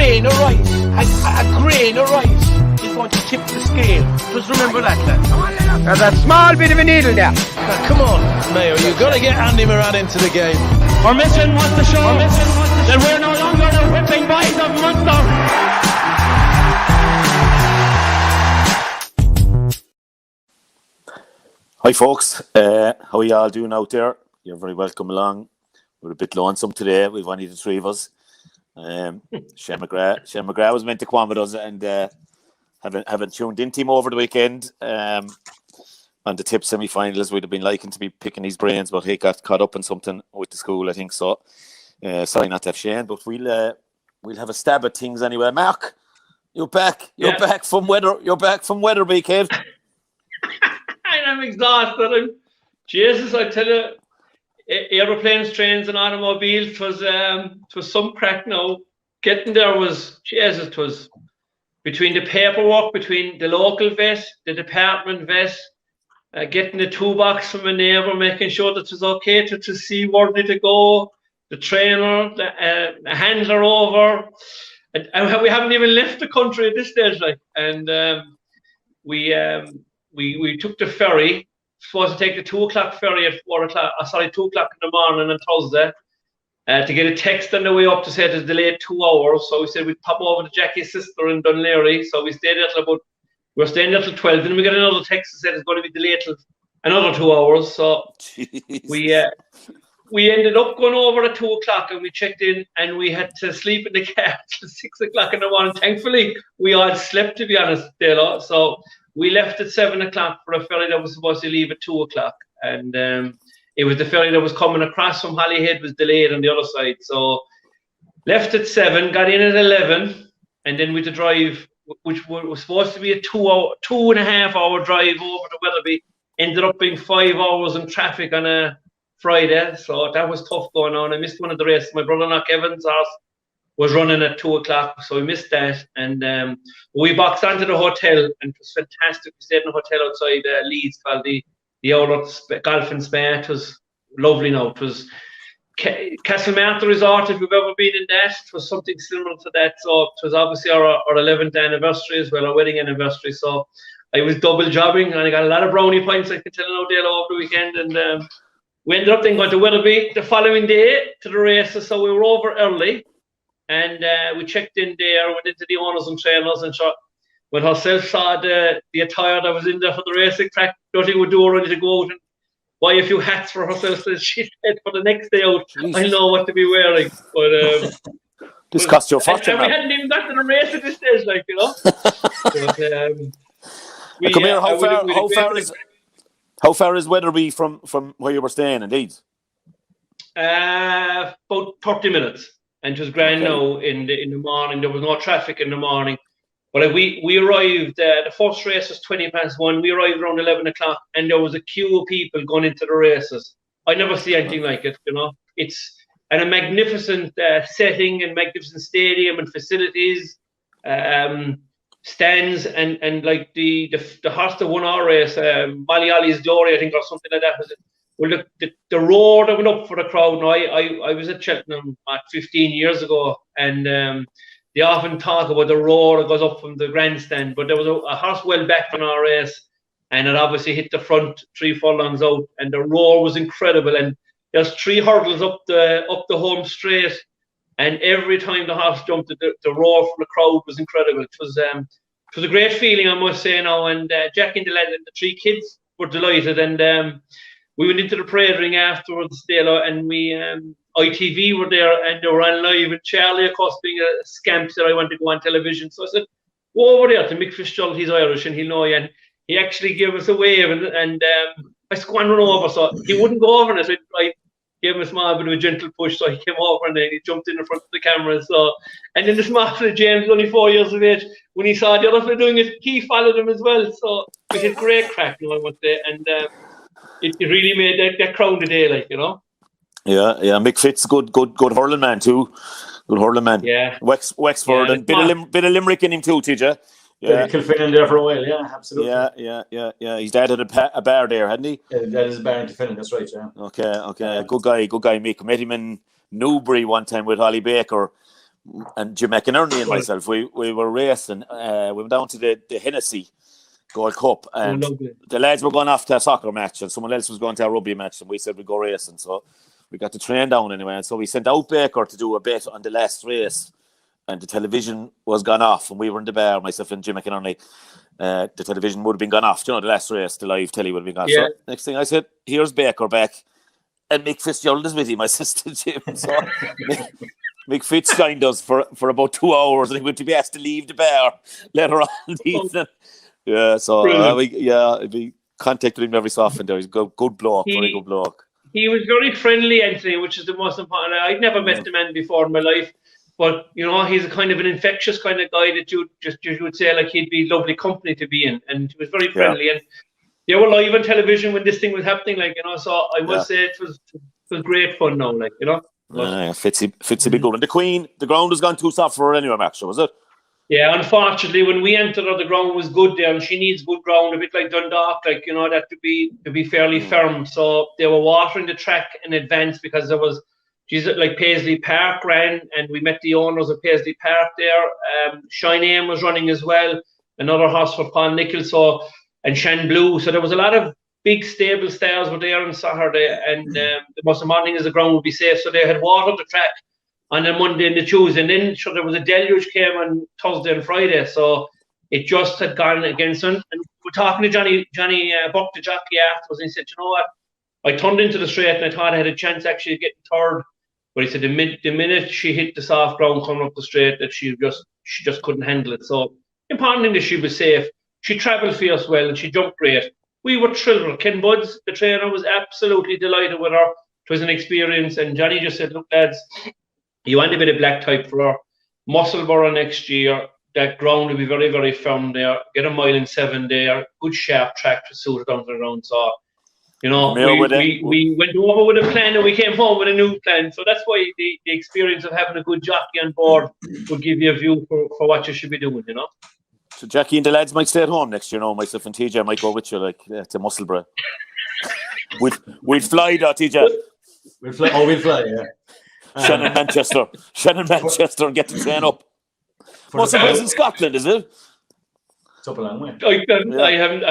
grain of rice, a grain of rice is going to tip the scale. Just remember that, lad. There's a small bit of a needle there. Now, come on, Mayo, you've got to get Andy Moran into the game. Our mission was to show that we're no longer the whipping boys of Munster. Hi folks, how are you all doing out there? You're very welcome along. We're a bit lonesome today. We've only the three of us. Shane McGrath was meant to come on with us and haven't tuned into him over the weekend. On the tip semi-finals, we'd have been liking to be picking his brains, but he got caught up in something with the school, I think so. Sorry not to have Shane, but we'll have a stab at things anyway. Mark, you're back. You're back from Weatherby, kid. I'm exhausted. Jesus, I tell you, aeroplanes, trains, and automobiles. It was some crack now. Getting there was Jesus. It was between the paperwork, between the local vet, the department vet, getting the toolbox from a neighbour, making sure that it was okay to see where to go. The trainer, the handler over, and we haven't even left the country at this stage, like. And we took the ferry. Supposed to take the 2 o'clock ferry at 2 o'clock in the morning on Thursday to get a text on the way up to say it was delayed 2 hours. So we said we'd pop over to Jackie's sister in Dunleary. So we stayed there we were staying there till 12. Then we got another text that said it's going to be delayed till another 2 hours. So we ended up going over at 2 o'clock and we checked in and we had to sleep in the car till 6 o'clock in the morning. Thankfully, we all slept, to be honest, Dalo. So we left at 7 o'clock for a ferry that was supposed to leave at 2 o'clock. And it was the ferry that was coming across from Holyhead was delayed on the other side. So left at 7, got in at 11, and then we had to drive, which was supposed to be a 2.5 hour drive over to Weatherby. Ended up being 5 hours in traffic on a Friday. So that was tough going on. I missed one of the races. My brother-in-law Kevin's horse was running at 2 o'clock, so we missed that. And we boxed onto the hotel, and it was fantastic. We stayed in a hotel outside Leeds called the Outlet Golf and Spa. It was lovely now. It was Castlemartin Resort, if you've ever been in that. It was something similar to that. So it was obviously our 11th anniversary as well, our wedding anniversary. So I was double jobbing, and I got a lot of brownie points, I can tell you now, Dalo, over the weekend. And we ended up then going to Weatherby the following day to the races. So we were over early. And we checked in there, went into the owners and trainers, and when herself saw the attire that was in there for the racing track, nothing would do her ready to go out and buy a few hats for herself. So she said for the next day out, I know what to be wearing. But this cost you a fortune. And we hadn't even got to the race at this stage, like, you know. But, come here. How far is Weatherby from where you were staying? Indeed, about 30 minutes. And it was grand now in the morning. There was no traffic in the morning. But we arrived, the first race was 1:20. We arrived around 11 o'clock, and there was a queue of people going into the races. I never see anything like it, you know. It's a magnificent setting and magnificent stadium and facilities, stands, and like the horse that won our race, Ballyolly's Glory, I think, or something like that. Well, the roar that went up for the crowd. Now, I was at Cheltenham 15 years ago, and they often talk about the roar that goes up from the grandstand. But there was a horse well back on our race, and it obviously hit the front 3 furlongs out, and the roar was incredible. And there's 3 hurdles up the home straight, and every time the horse jumped, the roar from the crowd was incredible. It was a great feeling, I must say now. And Jack and the lad and the 3 kids were delighted, and we went into the parade ring afterwards, Dalo, and we ITV were there, and they were on live. And Charlie, of course, being a scamp, said I want to go on television. So I said, go over there to Mick Fitzgerald. He's Irish, and he'll know you. And he actually gave us a wave, and I said, go on, run over. So he wouldn't go over, and I said, I gave him a small bit of a gentle push. So he came over, and then he jumped in front of the camera. So, and then the small fella, James, only 4 years of age, when he saw the other fella doing it, he followed him as well. So we had great crack, I must say. And it really made that crowd a day, like, you know. Yeah. Mick Fitz, good hurling man too. Good hurling man. Yeah. Wexford, and bit of Limerick in him too, TJ. Yeah, Kilfin in there for a while. Yeah, absolutely. Yeah. His dad had a bar there, hadn't he? Yeah, that is a bar in Kilfin. That's right. Yeah. Okay. Good guy. Mick. Met him in Newbury one time with Holly Baker. and Jim McInerney and myself, we were racing. We went down to the Hennessy Gold Cup, and the lads were going off to a soccer match, and someone else was going to a rugby match, and we said we'd go racing. So we got the train down anyway, and so we sent out Baker to do a bet on the last race, and the television was gone off, and we were in the bar, myself and Jim McInerney. The television would have been gone off, the last race, the live telly would have been gone. Yeah. So next thing I said, here's Baker back, and Mick Fitzgerald is with him, my sister Jim. So Mick Fitz joined us for about 2 hours, and he went to be asked to leave the bar later on in the evening. Yeah, so we contacted him every so often there. He's a good bloke, very good bloke. He was very friendly, Anthony, which is the most important. I'd never met the man before in my life. But, he's a kind of an infectious kind of guy that you would say, like, he'd be lovely company to be in. And he was very friendly. And they were live on television when this thing was happening, so I must say it was great fun now, Fitzy be good. And the Queen, the ground has gone too soft for her anyway, Max, was it? Yeah, unfortunately, when we entered her, the ground was good there, and she needs good ground, a bit like Dundalk, that to be fairly firm. So they were watering the track in advance because there was... She's at Paisley Park ran, and we met the owners of Paisley Park there. Shine Aim was running as well, another horse for Paul Nichols, and Shan Blue. So there was a lot of big stable stars were there on Saturday, and the most important thing is the ground would be safe. So they had watered the track on the Monday and the Tuesday, and then there was a deluge came on Thursday and Friday. So it just had gone against them. And we're talking to Johnny Buck, the jockey, afterwards, and he said, you know what? I turned into the straight and I thought I had a chance actually of getting third. But he said the minute she hit the soft ground coming up the straight, that she just couldn't handle it. So important thing that she was safe. She travelled fierce well and she jumped great. We were thrilled with her. Ken Budds, the trainer, was absolutely delighted with her. It was an experience. And Johnny just said, look, lads, you want a bit of black type for her. Musselborough next year. That ground will be very, very firm there. Get 1 mile and 7 there. Good sharp track to suit it down to the ground. So we went over with a plan and we came home with a new plan. So that's why the experience of having a good jockey on board will give you a view for what you should be doing, So Jackie and the lads might stay at home next year, myself and TJ might go with you, to Musselburgh. We'd fly, TJ. We'll fly, yeah. Shannon, Manchester, and get the train up. Musselburgh's in Scotland, is it? It's up a long way. I haven't.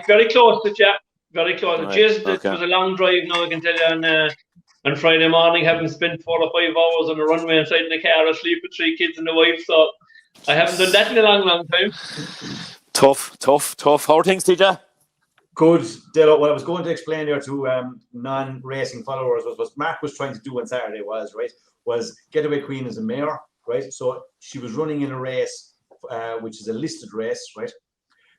Very close to Jack. Very close. Right. It was a long drive now, I can tell you, on Friday morning, having spent 4 or 5 hours on the runway inside in the car, asleep with 3 kids and the wife, so I haven't done that in a long, long time. Tough. How are things, TJ? Good. Dalo, what I was going to explain there to non-racing followers was Mark was trying to do on Saturday was Getaway Queen as a mare, right? So she was running in a race, which is a listed race, right?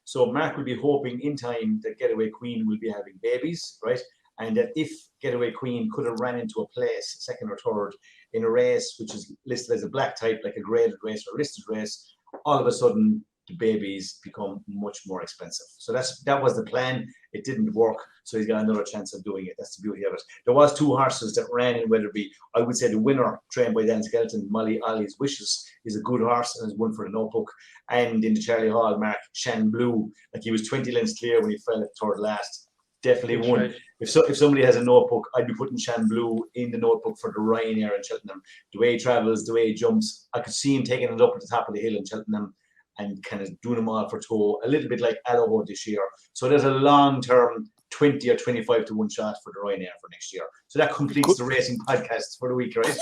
So Mark will be hoping in time that Getaway Queen will be having babies, right? And that if Getaway Queen could have ran into a place, second or third, in a race which is listed as a black type, like a graded race or a listed race, all of a sudden the babies become much more expensive. So that was the plan. It didn't work, so he's got another chance of doing it. That's the beauty of it. There was 2 horses that ran in Weatherby. I would say the winner, trained by Dan Skelton, Molly Ollie's Wishes, is a good horse and is one for the notebook. And in the Charlie Hall, Mark, Shan Blue, he was 20 lengths clear when he fell at third last. Definitely won. Right. If somebody has a notebook, I'd be putting Shan Blue in the notebook for the Ryanair in Cheltenham. The way he travels, the way he jumps, I could see him taking it up at the top of the hill in Cheltenham and kind of doing them all for toe, a little bit like Aloho this year. So there's a long-term 20 or 25 to 1 shot for the Ryanair for next year. So that completes the racing podcast for the week, right?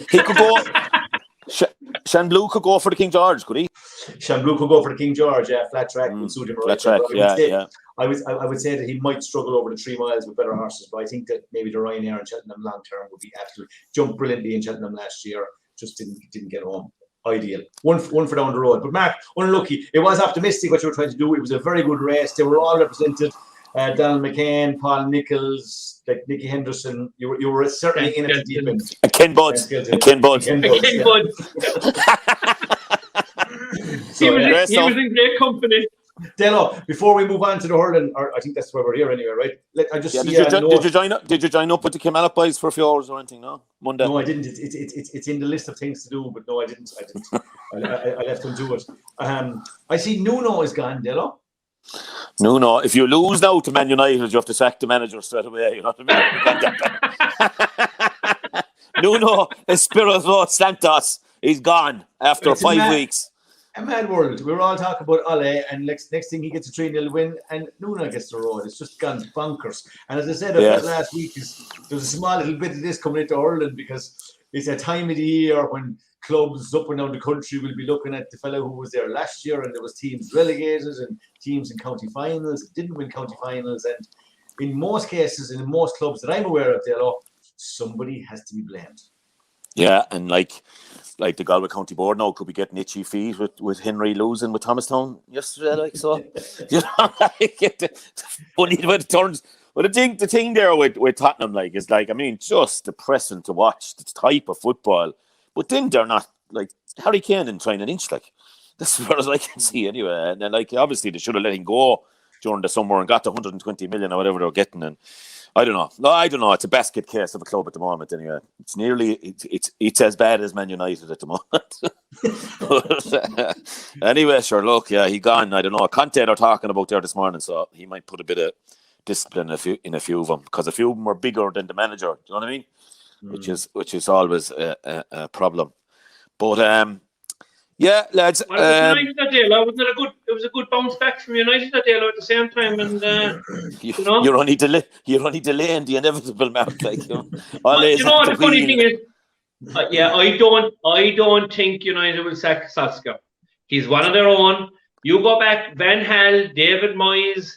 He could go. Shan Blue could go for the King George, could he? Shan Blue could go for the King George, flat track would suit him. Flat track, yeah. I would say that he might struggle over the 3 miles with better horses, but I think that maybe the Ryanair in Cheltenham long term would be absolutely jumped brilliantly in Cheltenham last year. Just didn't get home. Ideal. One for down the road. But Mark, unlucky. It was optimistic what you were trying to do. It was a very good race. They were all represented. Donald McCann, Paul Nichols, like Nicky Henderson. You were certainly in at the deep end. Ken Budds. Ken Budds. He was in great company. Dalo, before we move on to the hurling, or I think that's why we're here anyway, right? Did you join up with the Kilmallock boys for a few hours or anything? No, Monday. No, I didn't. It's in the list of things to do, but no, I didn't. I left them do it. I see Nuno is gone, Dalo. Nuno, if you lose now to Man United, you have to sack the manager straight away. You know what I mean? Nuno Espirito Santos He's gone after It's 5 weeks. a mad world. We were all talking about Ole, and next thing he gets a 3-0 win, and Nuna gets the road. It's just gone bonkers. And as I said, last week, there's a small little bit of this coming into Ireland because it's a time of the year when clubs up and down the country will be looking at the fellow who was there last year, and there was teams relegated and teams in county finals that didn't win county finals. And in most cases, and in most clubs that I'm aware of, Dalo, somebody has to be blamed. Yeah, and like the Galway County Board now could be getting itchy feet with Henry losing with Thomastown yesterday, like so. You know, funny when it turns. But the thing there with Tottenham, like, is like, I mean, just depressing to watch the type of football. But then they're not like Harry Kane in trying an inch, like that's as far as I can see anyway. And then, like, obviously they should have let him go during the summer and got the 120 million or whatever they were getting. And I don't know. No, I don't know. It's a basket case of a club at the moment. Anyway, it's nearly it's as bad as Man United at the moment. But, anyway, sure. Look, yeah, he gone. I don't know. Conte they're talking about there this morning, so he might put a bit of discipline in a few of them because a few of them are bigger than the manager. Do you know what I mean? Which is always a problem. But yeah, lads. United that day, wasn't it it was a good bounce back from United that day at the same time, and you're only delaying the inevitable, Mark. Like, you know the funny thing is, I don't think United will sack Solskjaer. He's one of their own. You go back, Van Gaal, David Moyes,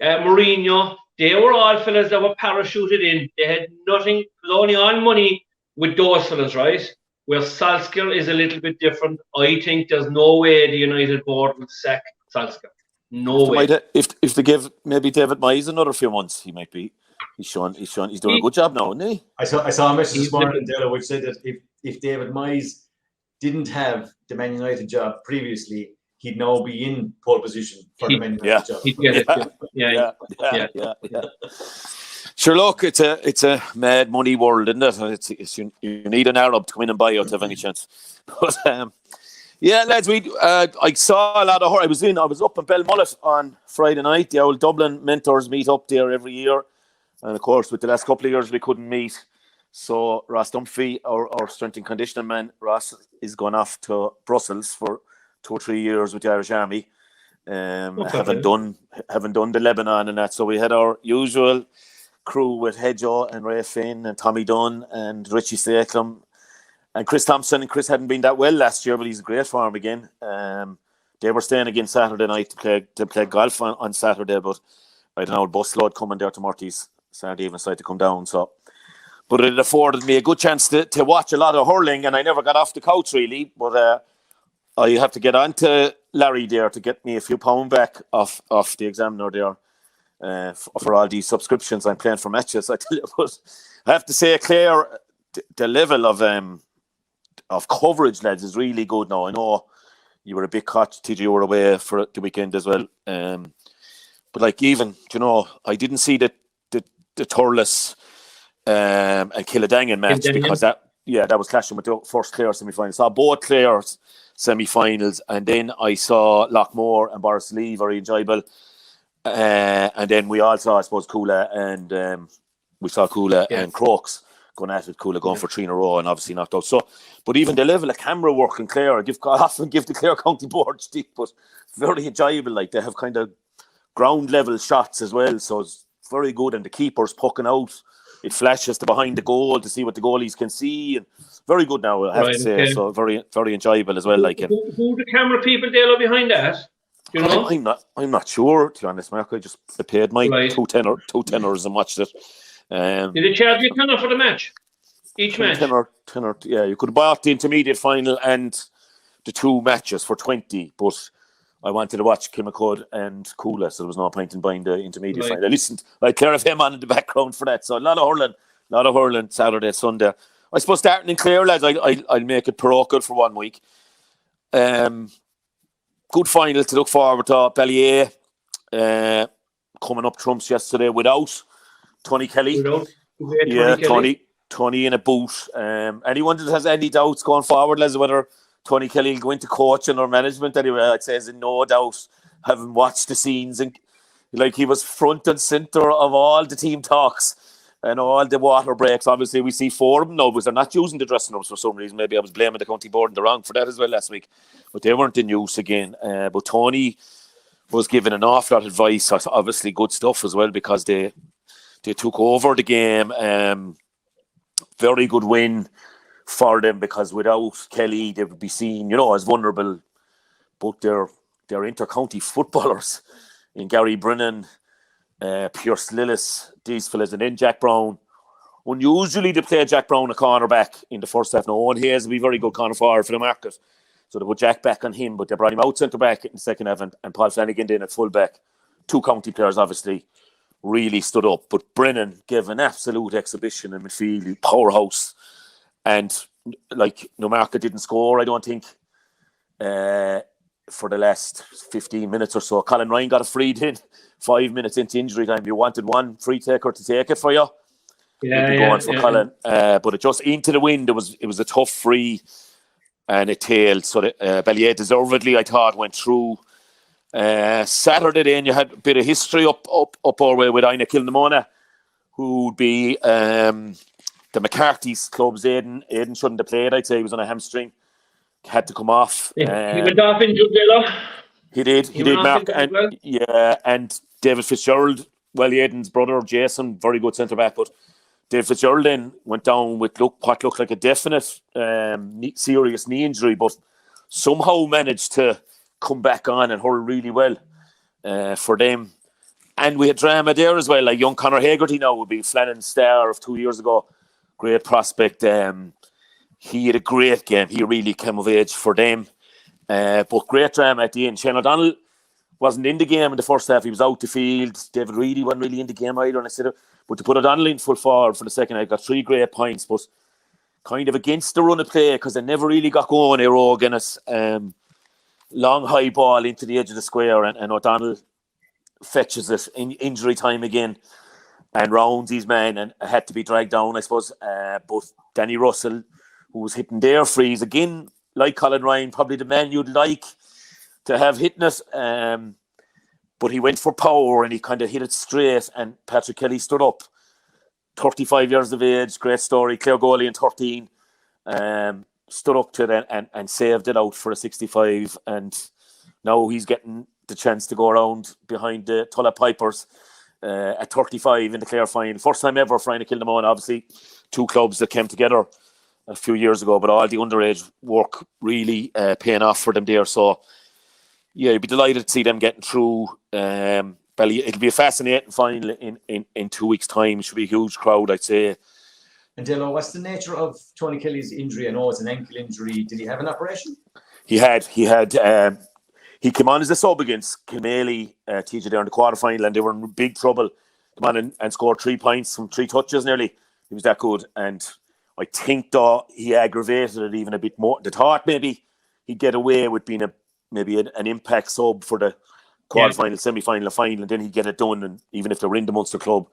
Mourinho. They were all fellas that were parachuted in. They had nothing, only on money with those fellas, right? Where Solskjaer is a little bit different. I think there's no way the United board would sack Solskjaer. No way. If they give maybe David Moyes another few months, he might be. He's doing a good job now, isn't he? I saw a message this morning, Dalo, which said that if David Moyes didn't have the Man United job previously, he'd now be in pole position for the Man United job. Yeah. Sure, look, it's a mad money world, isn't it? It's you need an Arab to come in and buy you to have any chance. But yeah, lads, I saw a lot of. I was up in Belmullet on Friday night. The old Dublin mentors meet up there every year, and of course, with the last couple of years we couldn't meet. So Ross Dunphy, our strength and conditioning man, Ross is gone off to Brussels for 2 or 3 years with the Irish Army. Haven't done the Lebanon and that. So we had our usual crew with Hedjo and Ray Finn and Tommy Dunn and Richie Stakelum and Chris Thompson. And Chris hadn't been that well last year, but he's a great form again. They were staying again Saturday night to play golf on Saturday, but I don't know, busload coming there to Murty's Saturday evening side to come down. So, but it afforded me a good chance to watch a lot of hurling, and I never got off the couch really. But I have to get on to Larry there to get me a few pound back off the Examiner there. For all these subscriptions I'm playing for matches, I tell you, but I have to say, Clare, the level of coverage, lads, is really good now. I know you were a bit caught till you were away for the weekend as well, but like, even, you know, I didn't see the Thurles and Killadangan match because that was clashing with the first Clare semi-final. I saw both Clare's semi-finals, and then I saw Lockmore and Borrisley, very enjoyable. And then we all saw, I suppose, Coola and and Crokes going at it. Coola going for 3 in a row and obviously knocked out. So, but even the level of camera work in Clare, I often give the Clare County Board stick, but very enjoyable. Like, they have kind of ground level shots as well, so it's very good. And the keeper's poking out. It flashes to behind the goal to see what the goalies can see, and very good now, I have to say. Okay. So very, very enjoyable as well. Who the camera people there behind that? You know? I'm not sure, to be honest, Mark. I just paid my two tenors and watched it. Did they charge you a tenner for the match? Each match? Tenner, yeah. You could buy the intermediate final and the 2 matches for 20, but I wanted to watch Kilmacud and Coola, so there was no point in buying the intermediate final. I listened, like Clare FM on in the background for that. So a lot of hurling Saturday, Sunday. I suppose starting in Clare, lads, I'll make it parochial for 1 week. Good final to look forward to. Ballier coming up trumps yesterday without Tony Kelly. Tony in a boot. Anyone that has any doubts going forward, lads, whether Tony Kelly will go into coaching or management, anyway, I'd say is in no doubt, having watched the scenes, and like, he was front and centre of all the team talks and all the water breaks. Obviously, we see 4 of them now because they're not using the dressing rooms for some reason. Maybe I was blaming the county board and the wrong for that as well last week, but they weren't in use again. But Tony was given an awful lot of advice, obviously good stuff as well, because they took over the game. Very good win for them, because without Kelly, they would be seen, as vulnerable. But they're inter-county footballers in Gary Brennan, Pierce Lillis, these fellas, and then Jack Brown. Unusually, they play Jack Brown a cornerback in the first half. Now, Owen Hayes will be very good corner forward for the market, so they put Jack back on him, but they brought him out centre back in the second half, and Paul Flanagan in at full back. 2 county players, obviously, really stood up, but Brennan gave an absolute exhibition in midfield, powerhouse, and Newmarket didn't score, I don't think, for the last 15 minutes or so. Colin Ryan got a free in 5 minutes into injury time. You wanted one free taker to take it for you. Going for Colin, but it just into the wind. It was a tough free, and it tailed. So Balliet deservedly, I thought, went through. Saturday then you had a bit of history up our way with Ina Kilnamona, who would be the McCarthy's clubs. Aidan shouldn't have played, I'd say. He was on a hamstring, had to come off. He went off injured, Dalo. He did, Mark. And well. and David Fitzgerald, Aidan's brother, Jason, very good centre back, but David Fitzgerald then went down with what looked like a definite serious knee injury, but somehow managed to come back on and hurl really well for them. And we had drama there as well, like young Conor Hagerty now would be Flannan's star of 2 years ago. Great prospect. He had a great game. He really came of age for them. But great drama at the end. Shane O'Donnell wasn't in the game in the first half. He was out the field. David Reedy wasn't really in the game either. And I said, but to put O'Donnell in full forward for the second half, got 3 great points, but kind of against the run of play, because they never really got going. Aero Guinness. Long high ball into the edge of the square, and O'Donnell fetches it in injury time again and rounds his man, and had to be dragged down, I suppose. But Danny Russell, who was hitting their frees again, like Colin Ryan, probably the man you'd like to have hitting it. But he went for power and he kind of hit it straight, and Patrick Kelly stood up. 35 years of age, great story. Clare goalie in 13. Stood up to it and saved it out for a 65, and now he's getting the chance to go around behind the Tulla Pipers at 35 in the Clare final. First time ever for Ina Kilnamona, obviously 2 clubs that came together a few years ago, but all the underage work really paying off for them there. So yeah, you'd be delighted to see them getting through. It'll be a fascinating final in 2 weeks' time. It should be a huge crowd, I'd say. And Dalo, what's the nature of Tony Kelly's injury? I know it's an ankle injury. Did he have an operation? He had. He came on as a sub against Kilmaley, TJ there in the quarterfinal, and they were in big trouble. Come on and scored 3 points from 3 touches nearly. He was that good, and I think though he aggravated it even a bit more. They thought maybe he'd get away with being an impact sub for the quarterfinal, semi-final, and final, and then he'd get it done. And even if they were in the Munster club.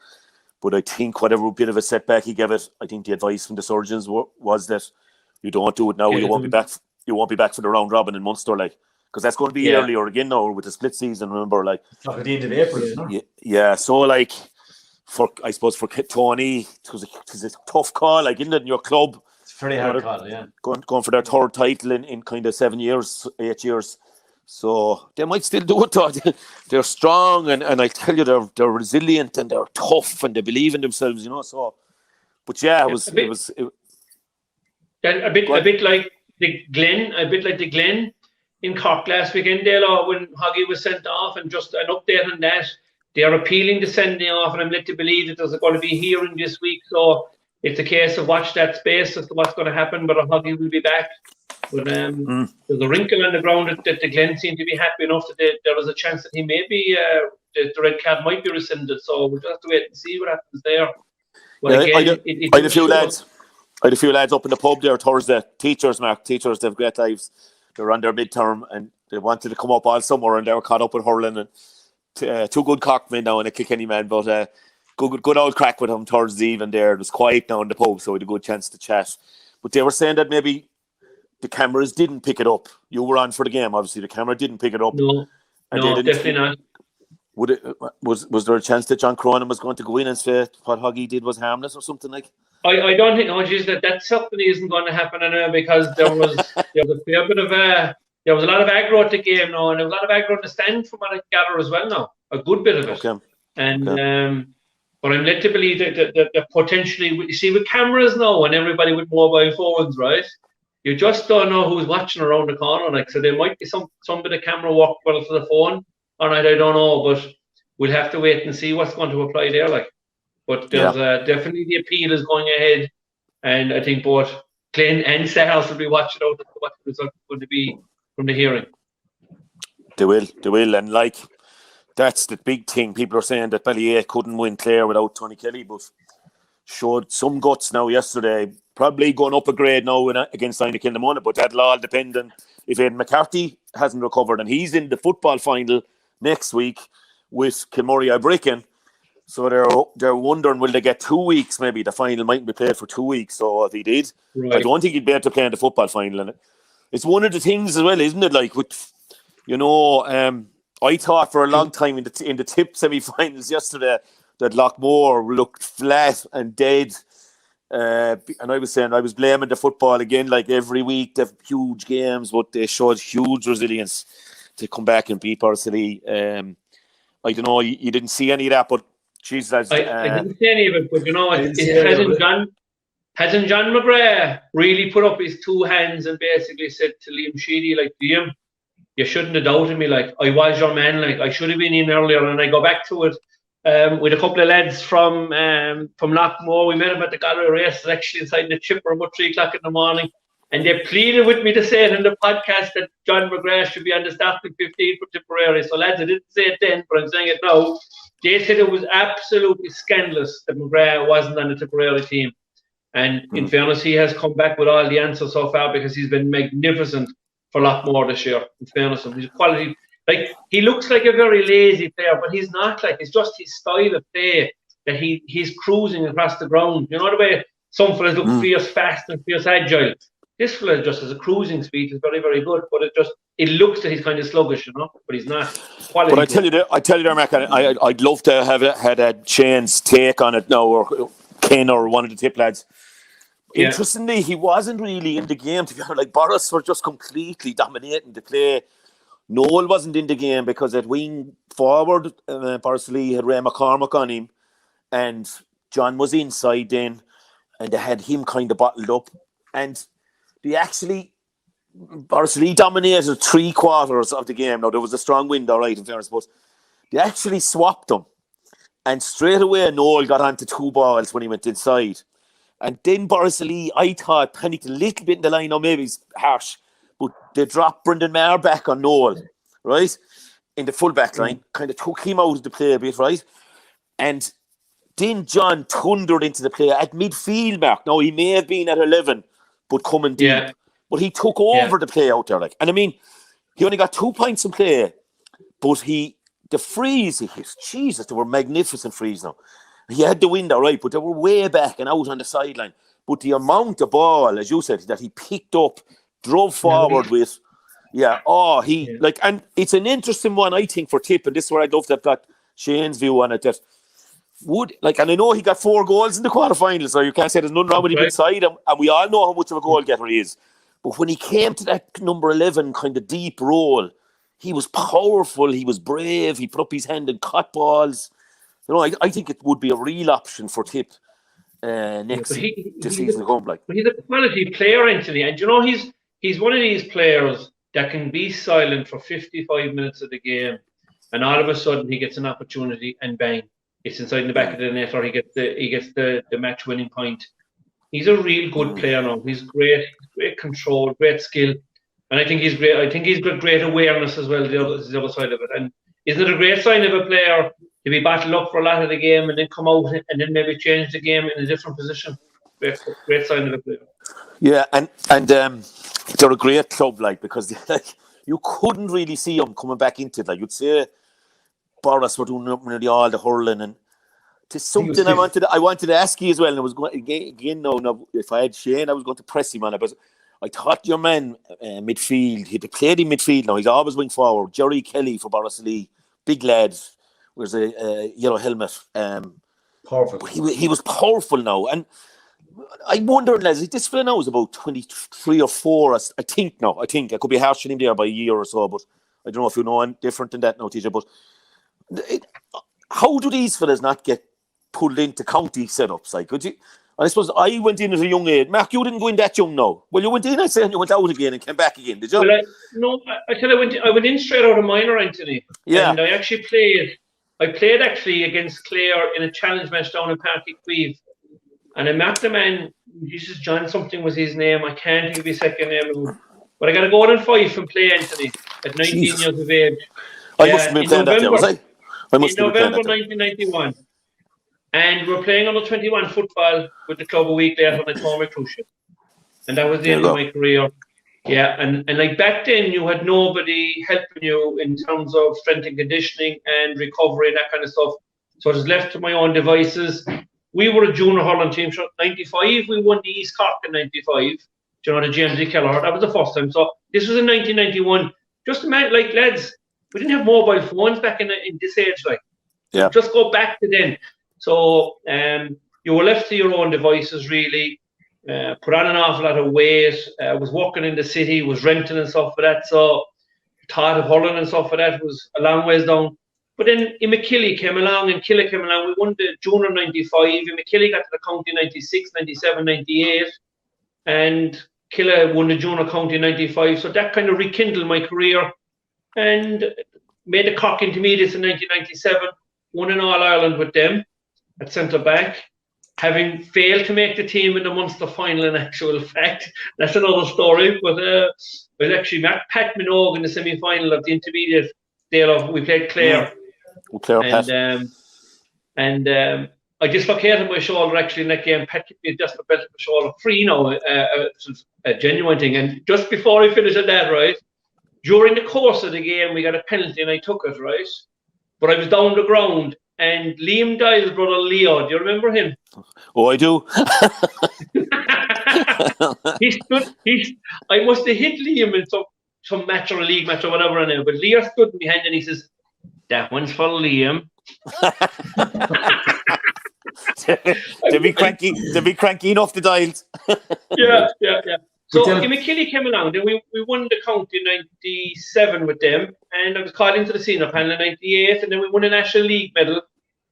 But I think whatever bit of a setback he gave it, I think the advice from the surgeons was that you don't do it now. You won't be back. You won't be back for the round robin in Munster, because that's going to be earlier again now with the split season. Remember, at the end of April, isn't it? Yeah. So for Tony, because it's a tough call, isn't it, in your club? It's a very hard call, yeah. Going for their 3rd title in kind of 7 years, 8 years. So they might still do it though. They're strong, and I tell you, they're resilient and they're tough and they believe in themselves, So, but it was a bit like the Glen in Cork last weekend, Dalo, when Hoggy was sent off, and just an update on that. They are appealing the sending off, and I'm led to believe that there's going to be a hearing this week. So it's a case of watch that space as to what's going to happen. But Hoggy will be back. But there's a wrinkle on the ground that the Glen seem to be happy enough that there was a chance that he may be the red card might be rescinded. So we'll just have to wait and see what happens there. But again, I had a few lads. I had a few lads up in the pub there Thursday. Teachers, Mark. Teachers, they have great lives. They're on their midterm and they wanted to come up all summer, and they were caught up with hurling. And 2 good cockmen now and a Kilkenny man, but good old crack with him Thursday evening there. It was quiet now in the pub, so we had a good chance to chat. But they were saying that maybe the cameras didn't pick it up. You were on for the game, obviously. The camera didn't pick it up. No, definitely not. Was there a chance that John Cronin was going to go in and say what Hoggy did was harmless or something like? I don't think. Oh, geez, that certainly isn't going to happen anyway, because there was a fair bit of there was a lot of aggro at the game now, and there was a lot of aggro in the stand from what I gather as well now. A good bit of it. Okay. And but I'm led to believe that potentially, you see, with cameras now and everybody with mobile phones, right? You just don't know who's watching around the corner. Like, so there might be some bit of camera work well for the phone. All right, I don't know, but we'll have to wait and see what's going to apply there. Like, but there's definitely the appeal is going ahead, and I think both Glenn and Sales will be watching out at what the result is going to be from the hearing. They will, and like that's the big thing. People are saying that Ballyea couldn't win Clare without Tony Kelly, but showed some guts now yesterday. Probably going up a grade now against Kilnamona, but that'll all depend on if Aidan McCarthy hasn't recovered, and he's in the football final next week with Kilmurray Ibricken. So they're wondering, will they get 2 weeks? Maybe the final mightn't be played for 2 weeks. So if he did, I don't think he'd be able to play in the football final. And it's one of the things as well, isn't it? Like with, I thought for a long time in the tip semi-finals yesterday that Lockmore looked flat and dead. And I was saying I was blaming the football again, like every week. They have huge games, but they showed huge resilience to come back and beat Varsity. I don't know, you didn't see any of that, but Jesus, I didn't see any of it, but hasn't John McGrath really put up his two hands and basically said to Liam Sheedy, like, Liam, you shouldn't have doubted me, like, I was your man, like, I should have been in earlier. And I go back to it with a couple of lads from Lockmore. We met them at the Galway race, actually inside the chipper about 3 o'clock in the morning. And they pleaded with me to say it in the podcast that John McGrath should be on the starting 15 for Tipperary. So lads, I didn't say it then, but I'm saying it now. They said it was absolutely scandalous that McGrath wasn't on the Tipperary team. And in fairness, he has come back with all the answers so far because he's been magnificent for Lockmore this year. In fairness, and he's quality. Like, he looks like a very lazy player, but he's not. Like, it's just his style of play that he's cruising across the ground. You know the way some fellas look fierce, fast, and fierce agile. This fella just has a cruising speed is very, very good, but it looks that he's kind of sluggish, but he's not. Quality. But I tell you there, Mark, I'd love to have had a Shane's take on it now, or Ken or one of the tip lads. Yeah. Interestingly, he wasn't really in the game. To be honest, like Boris were just completely dominating the play. Noel wasn't in the game because at wing forward, Boris Lee had Ray McCormack on him, and John was inside then, and they had him kind of bottled up, and Boris Lee dominated 3/4 of the game. Now, there was a strong wind, all right, in fairness, but they actually swapped them. And straight away, Noel got onto 2 balls when he went inside. And then Boris Lee, I thought, panicked a little bit in the line. Now, maybe it's harsh, but they dropped Brendan Maher back on Noel, right? In the full-back line. Kind of took him out of the play a bit, right? And then John thundered into the play at midfield, Mark. Now, he may have been at 11, but coming deep. Yeah. But he took over the play out there, like. And I mean, he only got 2 points in play, but the frees he hit, Jesus, they were magnificent frees now. He had the wind, all right, but they were way back and out on the sideline. But the amount of ball, as you said, that he picked up, drove forward with, and it's an interesting one, I think, for Tip, and this is where I'd love to have got Shane's view on it, that and I know he got 4 goals in the quarterfinals, so you can't say there's nothing wrong with him inside, and we all know how much of a goal getter he is. But when he came to that number 11 kind of deep role, he was powerful, he was brave, he put up his hand and caught balls. You know, I think it would be a real option for Tip next season to come. Like, but he's a quality player, Anthony, and you know he's one of these players that can be silent for 55 minutes of the game, and all of a sudden he gets an opportunity and bang, it's inside the back of the net, or he gets the match winning point. He's a real good player now. He's great control, great skill, and I think he's great. I think he's got great awareness as well. The other side of it, and isn't it a great sign of a player to be battled up for a lot of the game and then come out and then maybe change the game in a different position? Great sign of a player. Yeah, and they're a great club, like, because you couldn't really see them coming back into it. Like, you'd say Boris were doing nearly all the hurling, and it's something I wanted to ask you as well. And I was going again. Now, if I had Shane, I was going to press him on it. But I thought your man midfield, he'd played in midfield. Now he's always wing forward. Jerry Kelly for Boris Lee, big lad, wears a yellow helmet. Powerful. He was powerful now, and I wonder, Leslie, this fella now is about 23 or 4, I think now. I think I could be harshing him there by a year or so, but I don't know if you know any different than that now, TJ. But how do these fellas not get pulled into county setups? Like, could you? I suppose I went in at a young age. Mark, you didn't go in that young now. Well, you went in, I say, and you went out again and came back again, did you? Well, I said I went in straight out of minor, Anthony. Yeah. And I actually played. I played actually against Clare in a challenge match down in Páirc Uí Chaoimh. And I met the man, Jesus, John something was his name. I can't think of his second name. But I got to go out and fight and play, Anthony, at 19 years of age. I must have been playing that day, was I? I must in have been November 1991. And we're playing under 21 football with the club a week later on a tour recruitment. And that was the end of my career. Yeah, and like back then, you had nobody helping you in terms of strength and conditioning and recovery and that kind of stuff. So I was left to my own devices. We were a junior hurling team. 95, we won the East Cork in 95. You know, the James D. Kelleher. That was the first time. So this was in 1991. Just imagine, like, lads, we didn't have mobile phones back in this age. Like, yeah. Just go back to then. So you were left to your own devices, really. Put on an awful lot of weight. Was working in the city, was renting and stuff for that. So thought of hurling and stuff for that was a long ways down. But then McKilly came along and Killa came along. We won the junior 95 and McKilly got to the county 96, 97, 98. And Killa won the junior county 95. So that kind of rekindled my career and made the Cork Intermediates in 1997. Won an All-Ireland with them at centre-back. Having failed to make the team in the Munster final in actual fact. That's another story. But it was actually Pat Minogue in the semi-final of the intermediate. We played Clare. And I dislocated my shoulder actually in that game. Pat kicked me just a belt of my shoulder free, it was a genuine thing. And just before I finished that, right, during the course of the game, we got a penalty and I took it, right? But I was down the ground and Liam Dyle's brother Leo, do you remember him? Oh, I do. I must have hit Liam in some match or a league match or whatever I know, but Leo stood behind and he says, "That one's for Liam." They'd be cranky enough to dials. Yeah. So McKilly came along, then we won the county in 97 with them, and I was called into the senior panel in 98, and then we won a National League medal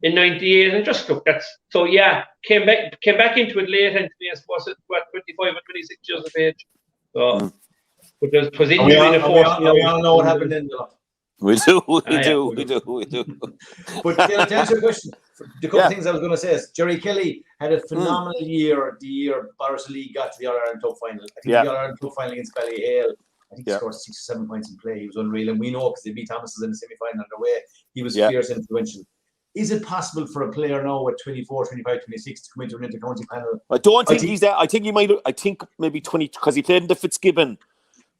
in 98, and just look, came back into it late, Anthony, I suppose at 25 or 26 years of age. So, but there was injury in the fourth year. We all know what happened in the We do. But to answer your question, the couple of things I was going to say is Jerry Kelly had a phenomenal year the year Borrisoleigh got to the All-Ireland Club final. I think the All-Ireland Club final against Ballyhale, I think he scored 6 or 7 points in play. He was unreal, and we know because they beat Thomas's in the semi-final on their way. He was fierce, influential. Is it possible for a player now at 24, 25, 26 to come into an inter-county panel? I don't think he's that. I think he might. I think maybe 20 because he played in the Fitzgibbon.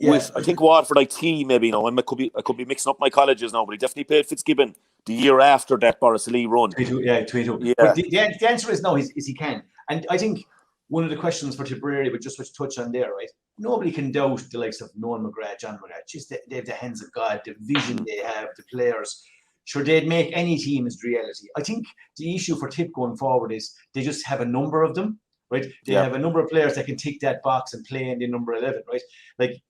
With I think Waterford IT maybe I could be mixing up my colleges now, but he definitely played Fitzgibbon the year after that Borrisoleigh run. 22. Yeah. But the answer is no. Is he can, and I think one of the questions for Tipperary, but just to touch on there, right? Nobody can doubt the likes of Noel McGrath, John McGrath. Just they have the hands of God, the vision they have, the players. Sure, they'd make any team as reality. I think the issue for Tip going forward is they just have a number of them, right? They have a number of players that can tick that box and play in the number 11, right? Like.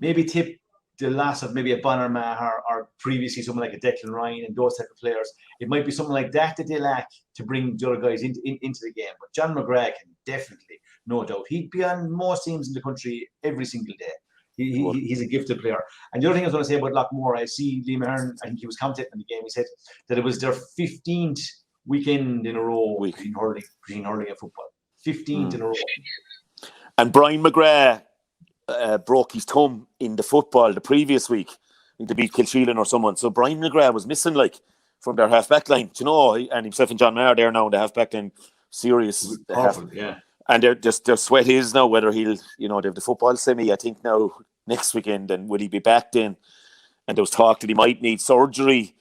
Maybe Tip the loss of maybe a Bonner Maher or previously someone like a Declan Ryan and those type of players. It might be something like that they lack to bring the other guys into the game. But John McGrath can definitely, no doubt, he'd be on most teams in the country every single day. He's a gifted player. And the other thing I was going to say about Lockmore, I see Liam Hearn, I think he was commentating on the game, he said that it was their 15th weekend in a row between hurling and football. 15th in a row. And Brian McGrath broke his thumb in the football the previous week. I think they beat Kilsheelan or someone. So Brian McGrath was missing from their half-back line. Do you know? And himself and John Maher there now in the half-back line. Serious. Powerful, yeah. And their sweat is now whether he'll, they have the football semi, I think now next weekend, and will he be back then? And there was talk that he might need surgery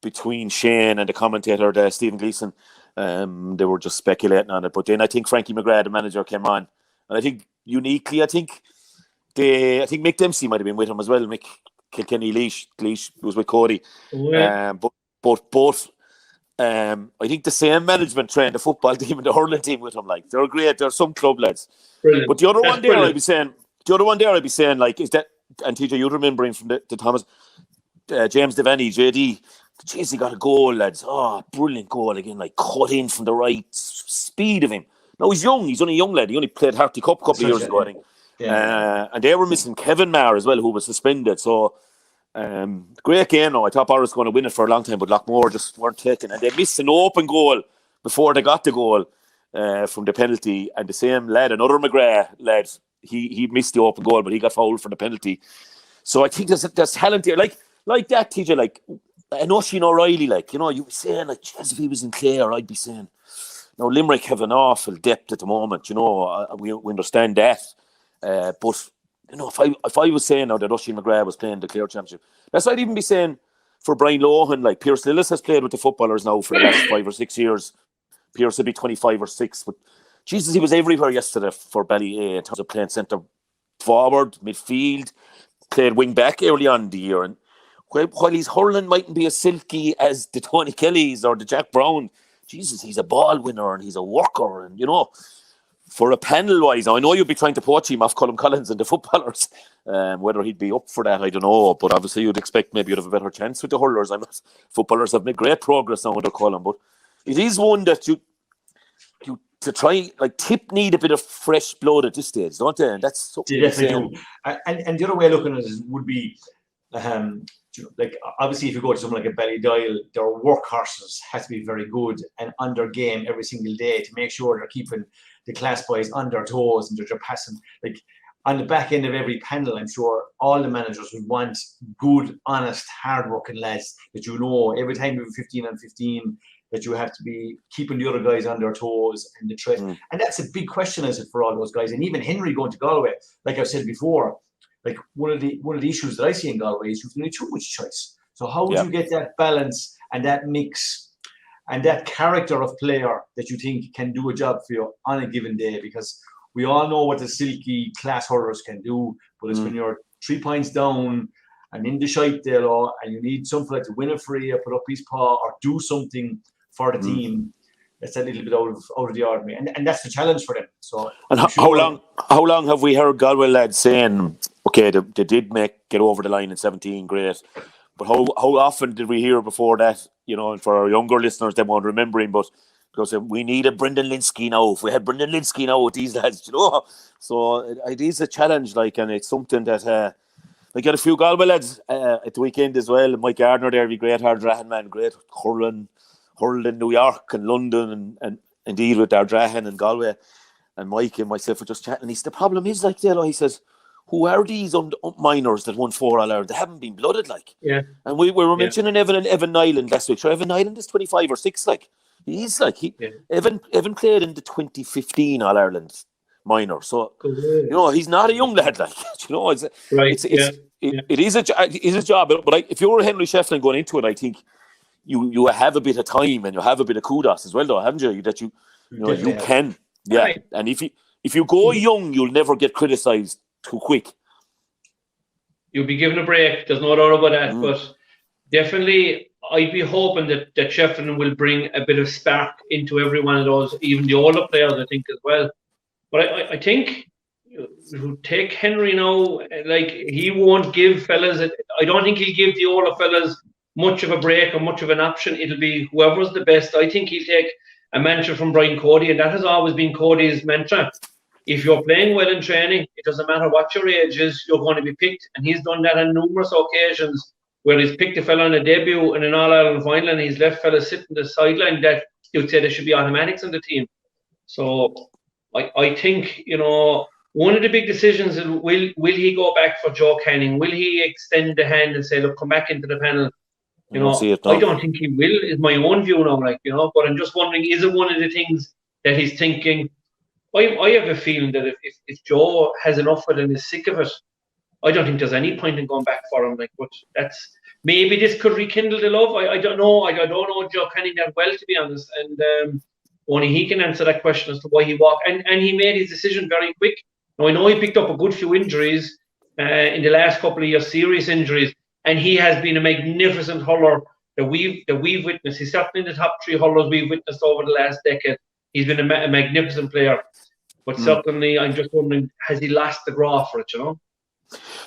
between Shane and the commentator, Stephen Gleeson. They were just speculating on it. But then I think Frankie McGrath, the manager, came on. And I think uniquely, I think Mick Dempsey might have been with him as well. Mick Kilkenny Leash was with Cody. But both I think the same management trained the football team and the hurling team with him. Like, they're great. They're some club lads. Brilliant. But the other That's one there, brilliant. I'd be saying, like, is that, and TJ, you remembering from the Thomas, James Devaney, JD, jeez, he got a goal, lads. Oh, brilliant goal again, like, cut in from the right, speed of him. No, he's young. He's only a young lad. He only played Harty Cup a couple of years ago, I think. Yeah. And they were missing Kevin Marr as well, who was suspended. So, great game. I thought Barra was going to win it for a long time, but Lockmore just weren't taking. And they missed an open goal before they got the goal from the penalty. And the same lad, another McGrath lad, he missed the open goal, but he got fouled for the penalty. So I think there's talent there. Like that, TJ, like, an Oisin O'Reilly, like, you know, you were saying, like, if he was in Clare, I'd be saying, no, Limerick have an awful depth at the moment, you know, we understand that. But, you know, if I was saying now that Oisin McGrath was playing the Clare Championship, that's what I'd even be saying for Brian Lohan. Like, Pierce Lillis has played with the footballers now for the last 5 or 6 years. Pierce would be 25 or 6. But, Jesus, he was everywhere yesterday for Ballyer in terms of playing centre forward, midfield, played wing back early on in the year. And while his hurling mightn't be as silky as the Tony Kellys or the Jack Brown, Jesus, he's a ball winner and he's a worker. And, you know, for a panel-wise, I know you'd be trying to poach him off Colm Collins and the footballers. Whether he'd be up for that, I don't know. But obviously you'd expect maybe you'd have a better chance with the hurlers. Footballers have made great progress now under Colm. But it is one that you to try, like, Tip need a bit of fresh blood at this stage, don't they? And that's something they definitely do. And the other way of looking at it would be, like, obviously if you go to someone like a Ballydoyle, their workhorses have to be very good and under game every single day to make sure they're keeping the class boys on their toes and they're passing. Like, on the back end of every panel, I'm sure all the managers would want good, honest, hard-working lads that, you know, every time you have 15 on 15, that you have to be keeping the other guys on their toes and the trade. And that's a big question, is it, for all those guys? And even Henry going to Galway, like I've said before, like, one of the issues that I see in Galway is you've only too much choice. So how would you get that balance and that mix and that character of player that you think can do a job for you on a given day? Because we all know what the silky class hurlers can do, but it's when you're 3 points down and in the shite there, and you need something like to win a free or put up his paw or do something for the team. That's a little bit out of the ordinary, and that's the challenge for them. So, and how long have we heard Galway lads saying, okay, they did get over the line in 17, great, but how often did we hear before that? You know, and for our younger listeners, they won't remember him, but because we need a Brendan Linsky now. If we had Brendan Linsky now with these lads, you know, so it is a challenge, like, and it's something that. I got a few Galway lads at the weekend as well. Mike Gardner there, be great Ardrahan man, great hurled in New York and London and indeed with Ardrahan and Galway. And Mike and myself were just chatting. He said, the problem is, like, Dalo, he says, who are these minors that won 4 All-Ireland? They haven't been blooded, like. Yeah. And we were mentioning Evan Nyland last week. Sure, Evan Nyland is 25 or 6, like. He's like, Evan played in the 2015 All-Ireland minor. So, you know, he's not a young lad, like, you know, it is a job. But if you were Henry Shefflin going into it, I think you have a bit of time and you have a bit of kudos as well, though, haven't you? That you can. Yeah. Right. And if you go young, you'll never get criticised too quick. You'll be given a break. There's no doubt about that. But definitely, I'd be hoping that Shefflin will bring a bit of spark into every one of those, even the older players, I think, as well. But I think you take Henry now, like, he won't give fellas, I don't think he'll give the older fellas much of a break or much of an option. It'll be whoever's the best. I think he'll take a mantra from Brian Cody, and that has always been Cody's mantra. If you're playing well in training, it doesn't matter what your age is, you're going to be picked. And he's done that on numerous occasions where he's picked a fella on a debut in an All-Ireland final and he's left fellas sitting the sideline that you'd say there should be automatics on the team. So I think, you know, one of the big decisions is will he go back for Joe Canning? Will he extend the hand and say, look, come back into the panel? You know, I don't think he will, is my own view now, like, you know, but I'm just wondering, is it one of the things that he's thinking? I have a feeling that if Joe has enough of it and is sick of it, I don't think there's any point in going back for him. Like, but that's maybe this could rekindle the love. I don't know. I don't know Joe Canning that well, to be honest. And only he can answer that question as to why he walked. And he made his decision very quick. Now, I know he picked up a good few injuries in the last couple of years, serious injuries, and he has been a magnificent hurler that we've witnessed. He's certainly in the top 3 hurlers we've witnessed over the last decade. He's been a magnificent player. But certainly, I'm just wondering, has he lost the graw for it, you know?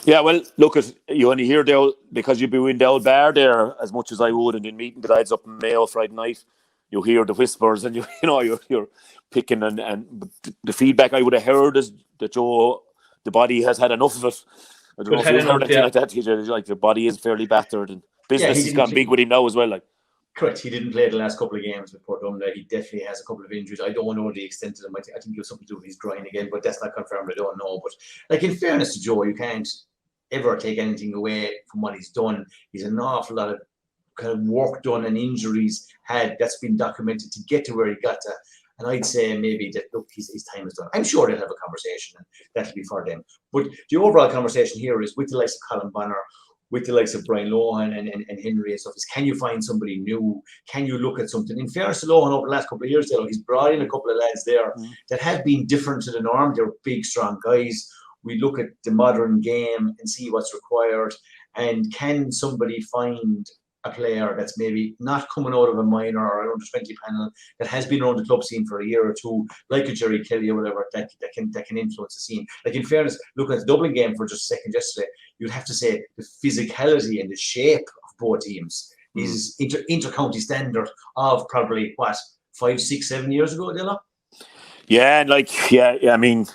Yeah, well, look, you only hear the old, because you'd be in the old bar there as much as I would, and in meeting the lads up in Mayo Friday night, you hear the whispers, and you're picking, and the feedback I would have heard is that Joe, the body has had enough of it. I don't know if you've heard anything like that. Like, the body is fairly battered, and business has gone big with him now as well. Like, correct, he didn't play the last couple of games with Port Dumna. He definitely has a couple of injuries. I don't know the extent of them. I think he has something to do with his groin again, but that's not confirmed. I don't know. But like, in fairness to Joe, you can't ever take anything away from what he's done. He's an awful lot of kind of work done and injuries had that's been documented to get to where he got to. And I'd say maybe that, look, his time is done. I'm sure they'll have a conversation, and that'll be for them. But the overall conversation here is with the likes of Colin Bonner, with the likes of Brian Lohan and Henry and stuff, is can you find somebody new? Can you look at something? In fairness to Lohan, over the last couple of years, he's brought in a couple of lads there that have been different to the norm. They're big, strong guys. We look at the modern game and see what's required. And can somebody find a player that's maybe not coming out of a minor or an under-20 panel that has been around the club scene for a year or two, like a Jerry Kelly or whatever, that can influence the scene. Like, in fairness, looking at the Dublin game for just a second yesterday, you'd have to say the physicality and the shape of both teams is inter-county standard of probably, 5, 6, 7 years ago, Dalo? Yeah, and I mean,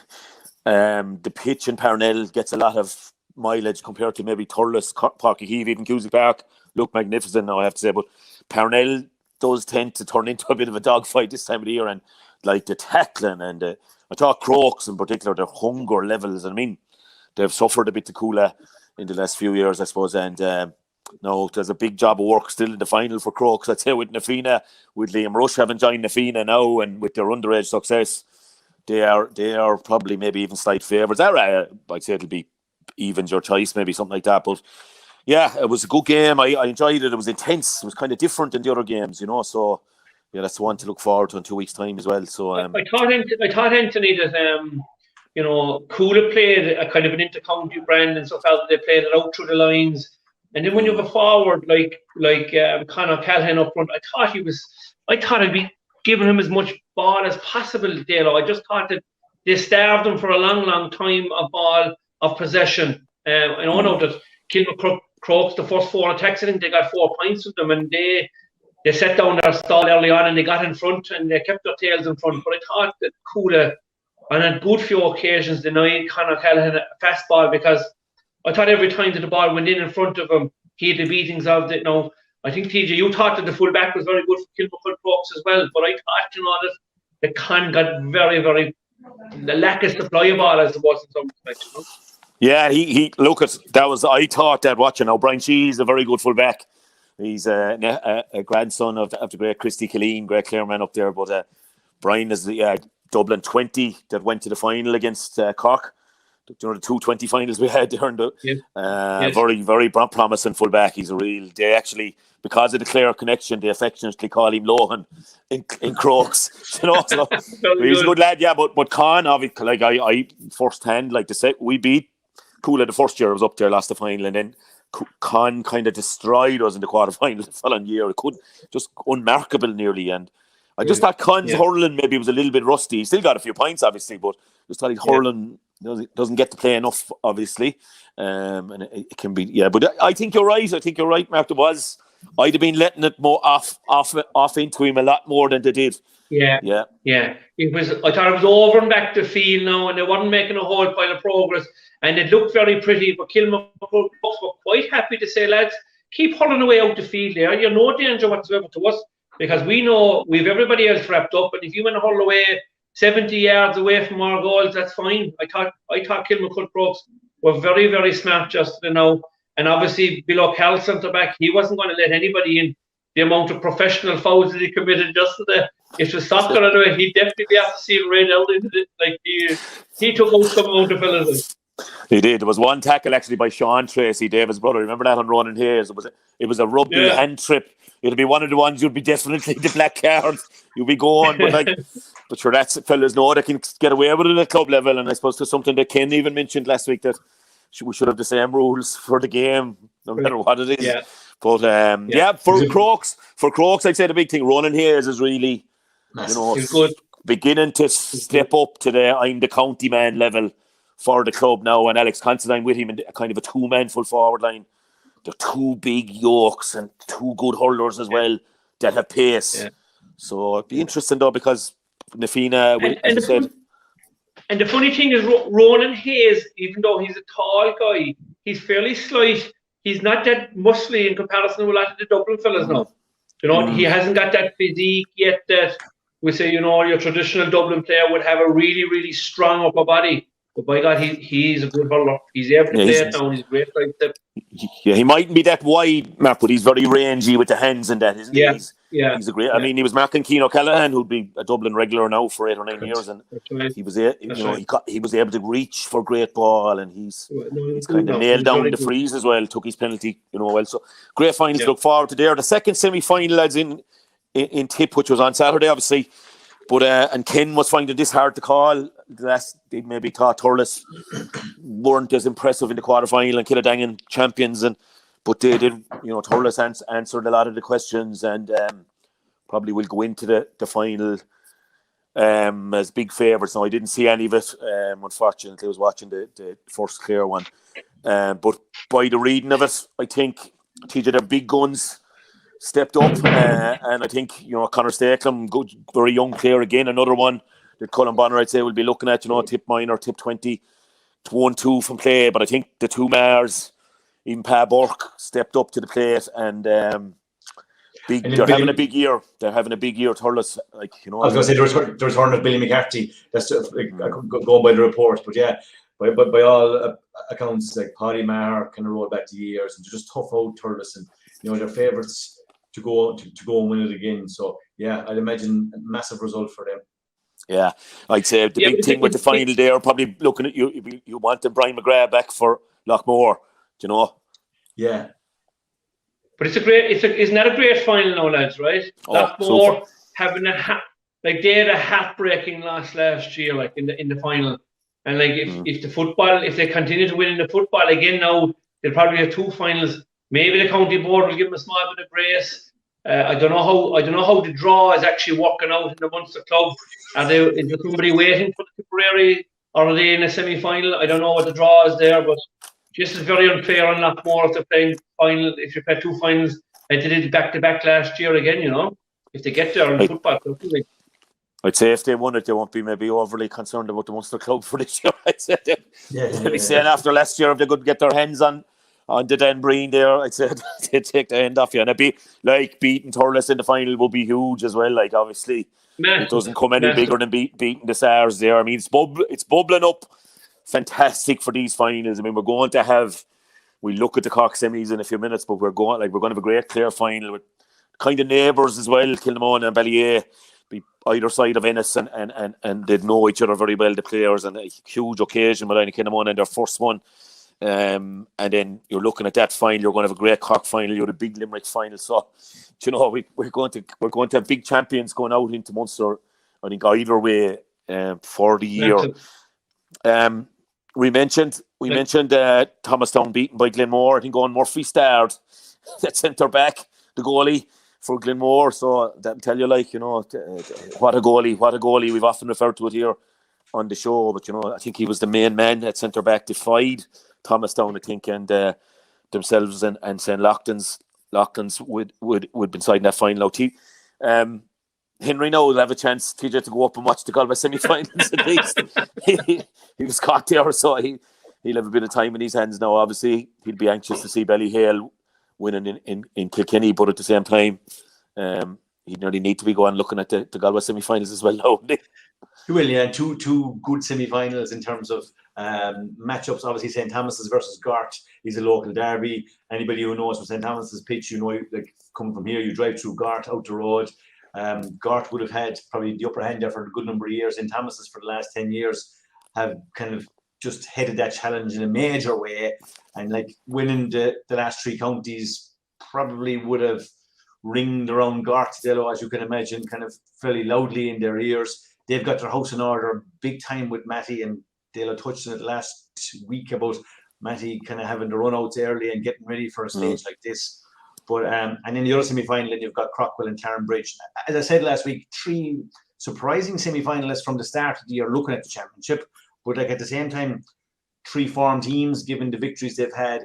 the pitch in Parnell gets a lot of mileage compared to maybe Thurles, Páirc Uí Chaoimh, even Cusack Park. Look magnificent now, I have to say, but Parnell does tend to turn into a bit of a dogfight this time of the year, and like the tackling and I thought Crokes in particular, their hunger levels. I mean, they've suffered a bit to Coola in the last few years, I suppose, and no, there's a big job of work still in the final for Crokes. I'd say with Nafina, with Liam Rush having joined Nafina now, and with their underage success, they are probably maybe even slight favourites. I'd say it'll be evens your choice, maybe something like that, but. Yeah, it was a good game. I enjoyed it. It was intense. It was kind of different than the other games, So, yeah, that's the one to look forward to in 2 weeks' time as well. So, I thought Anthony that Coola played a kind of an inter-county brand and stuff out. They played it out through the lines, and then when you have a forward like Conor Callahan up front, I thought I'd be giving him as much ball as possible. Dalo. I just thought that they starved him for a long time of ball of possession. I know that Kilmacrook Crokes, the first 4 attacks, I think they got 4 points with them, and they set down their stall early on and they got in front and they kept their tails in front. But I thought that Coola, on a good few occasions, denied Conor Callahan a fast ball, because I thought every time that the ball went in front of him, he had the beatings of it. Now, I think, TJ, you thought that the full back was very good for Kilmacrook Crokes as well, but I thought, that the Con got very, the lack of supply of ball as it was in some respects, Yeah, he look at that was I thought that watching now. Brian Sheehy is a very good fullback. He's a grandson of the great Christy Killeen, great Clare man up there. But Brian is the Dublin 20 that went to the final against Cork. The 220 finals we had there. Very, very promising fullback. He's a real. They actually, because of the Clare connection, they affectionately call him Lohan in Crokes. So he's a good lad. Yeah, but Con, obviously, like I first hand, like to say, we beat Coola the first year. I was up there, lost the final, and then Con kind of destroyed us in the quarterfinals the following year. It could just unmarkable nearly, and I just thought Con's hurling maybe was a little bit rusty. He still got a few points, obviously, but just thought his hurling doesn't get to play enough, obviously, and it can be But I think you're right, Mark. I'd have been letting it more off into him a lot more than they did. Yeah. It was. I thought it was over and back to field now, and they weren't making a whole pile of progress. And it looked very pretty, but Kilmacrook were quite happy to say, lads, keep hurling away out the field there. You're no danger whatsoever to us, because we know we've everybody else wrapped up. And if you want to hurl away 70 yards away from our goals, that's fine. I thought Kilmacrook Crokes were very, very smart just now. And obviously, below Cal centre back, he wasn't going to let anybody in. The amount of professional fouls that he committed just today. If it was soccer anyway, he'd definitely have to see him right out into it. Like he took out some amount of fellas. He did. There was one tackle actually by Sean Tracy, David's brother. Remember that on Ronan Hayes? It was a rugby hand trip. It'll be one of the ones you'd be definitely the black card. You'll be going, but sure, that's fellas know they can get away with it at club level. And I suppose there's something that Ken even mentioned last week, that we should have the same rules for the game, no matter what it is. But for Crokes, I'd say the big thing, Ronan Hayes is really, He's good. beginning to step up to I'm the county man level for the club now, and Alex Considine with him in kind of a two-man full forward line. They're two big yokes and two good hurlers as well that have pace. Yeah. So it'd be interesting though, because Nafina, as I said. And the funny thing is, Ronan Hayes, even though he's a tall guy, he's fairly slight. He's not that muscly in comparison with a lot of the Dublin fellas now. He hasn't got that physique yet that we say, your traditional Dublin player would have a really, really strong upper body. But by God, he's a good hurler. He's able to play it now, and he's great like that. Yeah, he mightn't be that wide, Mark, but he's very rangy with the hands and that, isn't he? He's a great. I mean, he was marking Keane O'Callaghan, who'd be a Dublin regular now for 8 or 9 years, and he was he was able to reach for great ball, and he's kind of nailed down the freeze as well. Took his penalty, well. So great finals to look forward to there. The second semi-final, lads, in Tip, which was on Saturday, obviously. But and Ken was finding this hard to call. They maybe thought Thurles weren't as impressive in the quarterfinal and Killadangan champions, but they did. Thurles answered a lot of the questions, and probably will go into the final as big favourites. Now I didn't see any of it. Unfortunately, I was watching the first Clare one, but by the reading of it, I think their big guns stepped up, and I think Conor Stakelum, good, very young player again, another one that Colin Bonner, I'd say, will be looking at. Tip minor, Tip 20, 1-2 from play. But I think the two Mars, even Pa Burke, stepped up to the plate, and they're having a big year. They're having a big year. Thurles, I was going to say the return of Billy McCarthy. That's going by the reports, but yeah. By all accounts, like Paddy Maher kind of rolled back the years, and they're just tough out Thurles, and they're favourites to go and win it again. So yeah, I'd imagine a massive result for them. Yeah, I'd say the big thing with the final there, probably looking at you wanted Brian McGrath back for Lockmore, Yeah. But isn't that a great final now, lads, right? Lockmore having they had a hat-breaking loss last year, like in the final. And if they continue to win in the football again now, they'll probably have two finals. Maybe the county board will give them a small bit of grace. I don't know how the draw is actually working out in the Munster club. Is there somebody waiting for the Tipperary, or are they in a semi-final? I don't know what the draw is there, but this is very unfair on Lockmore if they're playing final. If you play two finals, like they did back-to-back last year again, if they get there in football. I'd say if they won it, they won't be maybe overly concerned about the Munster club for this year. I'd say they'll be saying after last year, if they could get their hands on the Dan Breen there, I'd say they'd take the end off you. And it'd be like beating Thurles in the final would be huge as well. Like, obviously, it doesn't come any bigger than beating the Stars there. I mean, it's bubbling up fantastic for these finals. I mean, we'll look at the Cork semis in a few minutes, but we're going to have a great Clare final with kind of neighbours as well, Kilnamona and Ballyea, be either side of Ennis, and they'd know each other very well, the players, and a huge occasion with Kilnamona in their first one. And then you're looking at that final. You're going to have a great Cork final. You're a big Limerick final. So, we're going to have big champions going out into Munster. I think either way for the year. We mentioned Thomastown beaten by Glenmore. I think Owen Murphy starred that centre back, the goalie for Glenmore. So that'll tell you, what a goalie. We've often referred to it here on the show, but I think he was the main man at centre back, defied Thomastown, I think, and themselves and St. Lochtons would be inside in that final. Henry now will have a chance, TJ, to go up and watch the Galway semi-finals at least. He was caught there, so he'll have a bit of time in his hands now. Obviously, he'll be anxious to see Ballyhale winning in Kilkenny, but at the same time, he'd nearly need to be going looking at the Galway semi-finals as well now. He will, yeah. Two good semi-finals in terms of matchups. Obviously, St. Thomas's versus Gart is a local derby. Anybody who knows from St. Thomas's pitch, coming from here, you drive through Gart out the road. Gart would have had probably the upper hand there for a good number of years. St. Thomas's for the last 10 years have kind of just headed that challenge in a major way, and winning the last three counties probably would have ringed around Gart, Dalo, as you can imagine, kind of fairly loudly in their ears. They've got their house in order big time with Matty, and Dalo touched on it last week about Matty kind of having the run outs early and getting ready for a stage like this. But and then the other semi-final, and you've got Crockwell and Clarenbridge. As I said last week, 3 surprising semi-finalists from the start of the year looking at the championship. But like at the same time, 3 form teams, given the victories they've had,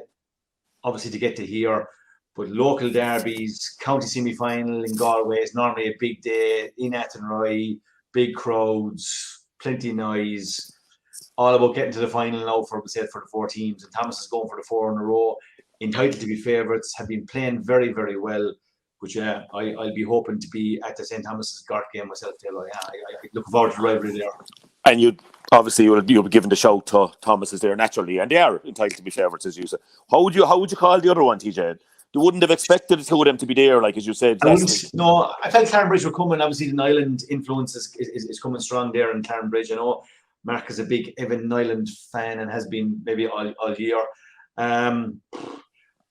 obviously to get to here. But local derbies, county semi-final in Galway is normally a big day in Athenry, big crowds, plenty of noise. All about getting to the final now for the 4 teams. And Thomas is going for the 4 in a row. Entitled to be favourites, have been playing very, very well. Which I'll be hoping to be at the St. Thomas's Gart game myself. I look forward to the rivalry there. And you'll be given the shout to Thomas's there naturally, and they are entitled to be favourites, as you said. How would you call the other one, TJ? You wouldn't have expected the 2 of them to be there, like as you said. No, I felt Clarenbridge were coming. Obviously, the Nyland influence is coming strong there in Clarenbridge. I know Mark is a big Evan Nyland fan and has been maybe all year.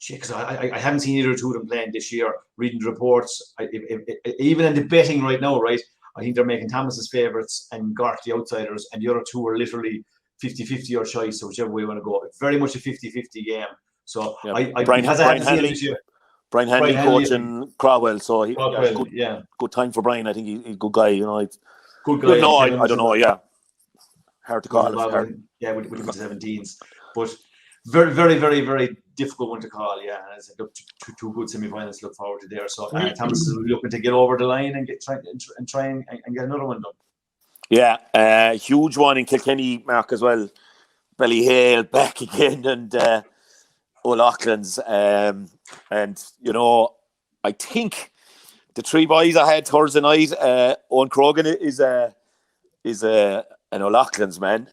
Because I haven't seen either 2 of them playing this year. Reading the reports, even in the betting right now, right? I think they're making Thomas's favourites and Gart the outsiders, and the other 2 are literally 50-50 or shy. So whichever way you want to go, it's very much a 50-50 game. So yeah. Brian Hanley coaching Crowell, so good time for Brian. I think he's a good guy. Good guy. No, I don't know. Yeah, hard to call. Yeah, with the 17s, but very, very, very, very difficult one to call. Yeah, and it's two good semi-finals to look forward to there. So Thomas is looking to get over the line and try and get another one done. Yeah, huge one in Kilkenny, Mark, as well. Ballyhale back again, and O'Loughlin's, and I think the 3 boys I had Thursday night. Owen Crogan is an O'Loughlin's man.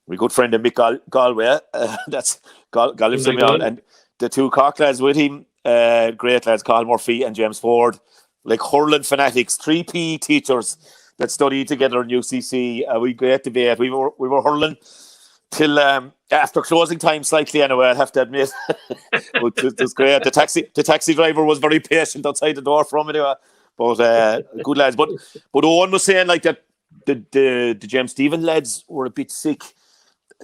My good friend of Mick Galway, that's Galway's and the 2 Cork lads with him, great lads, Clare More and James Ford, like hurling fanatics, 3 PE teachers that studied together in UCC. We great debate. We were hurling till after closing time slightly anyway, I'll have to admit. But it was great. The taxi driver was very patient outside the door from anyway. But good lads. But Owen was saying like that the James Stephen lads were a bit sick,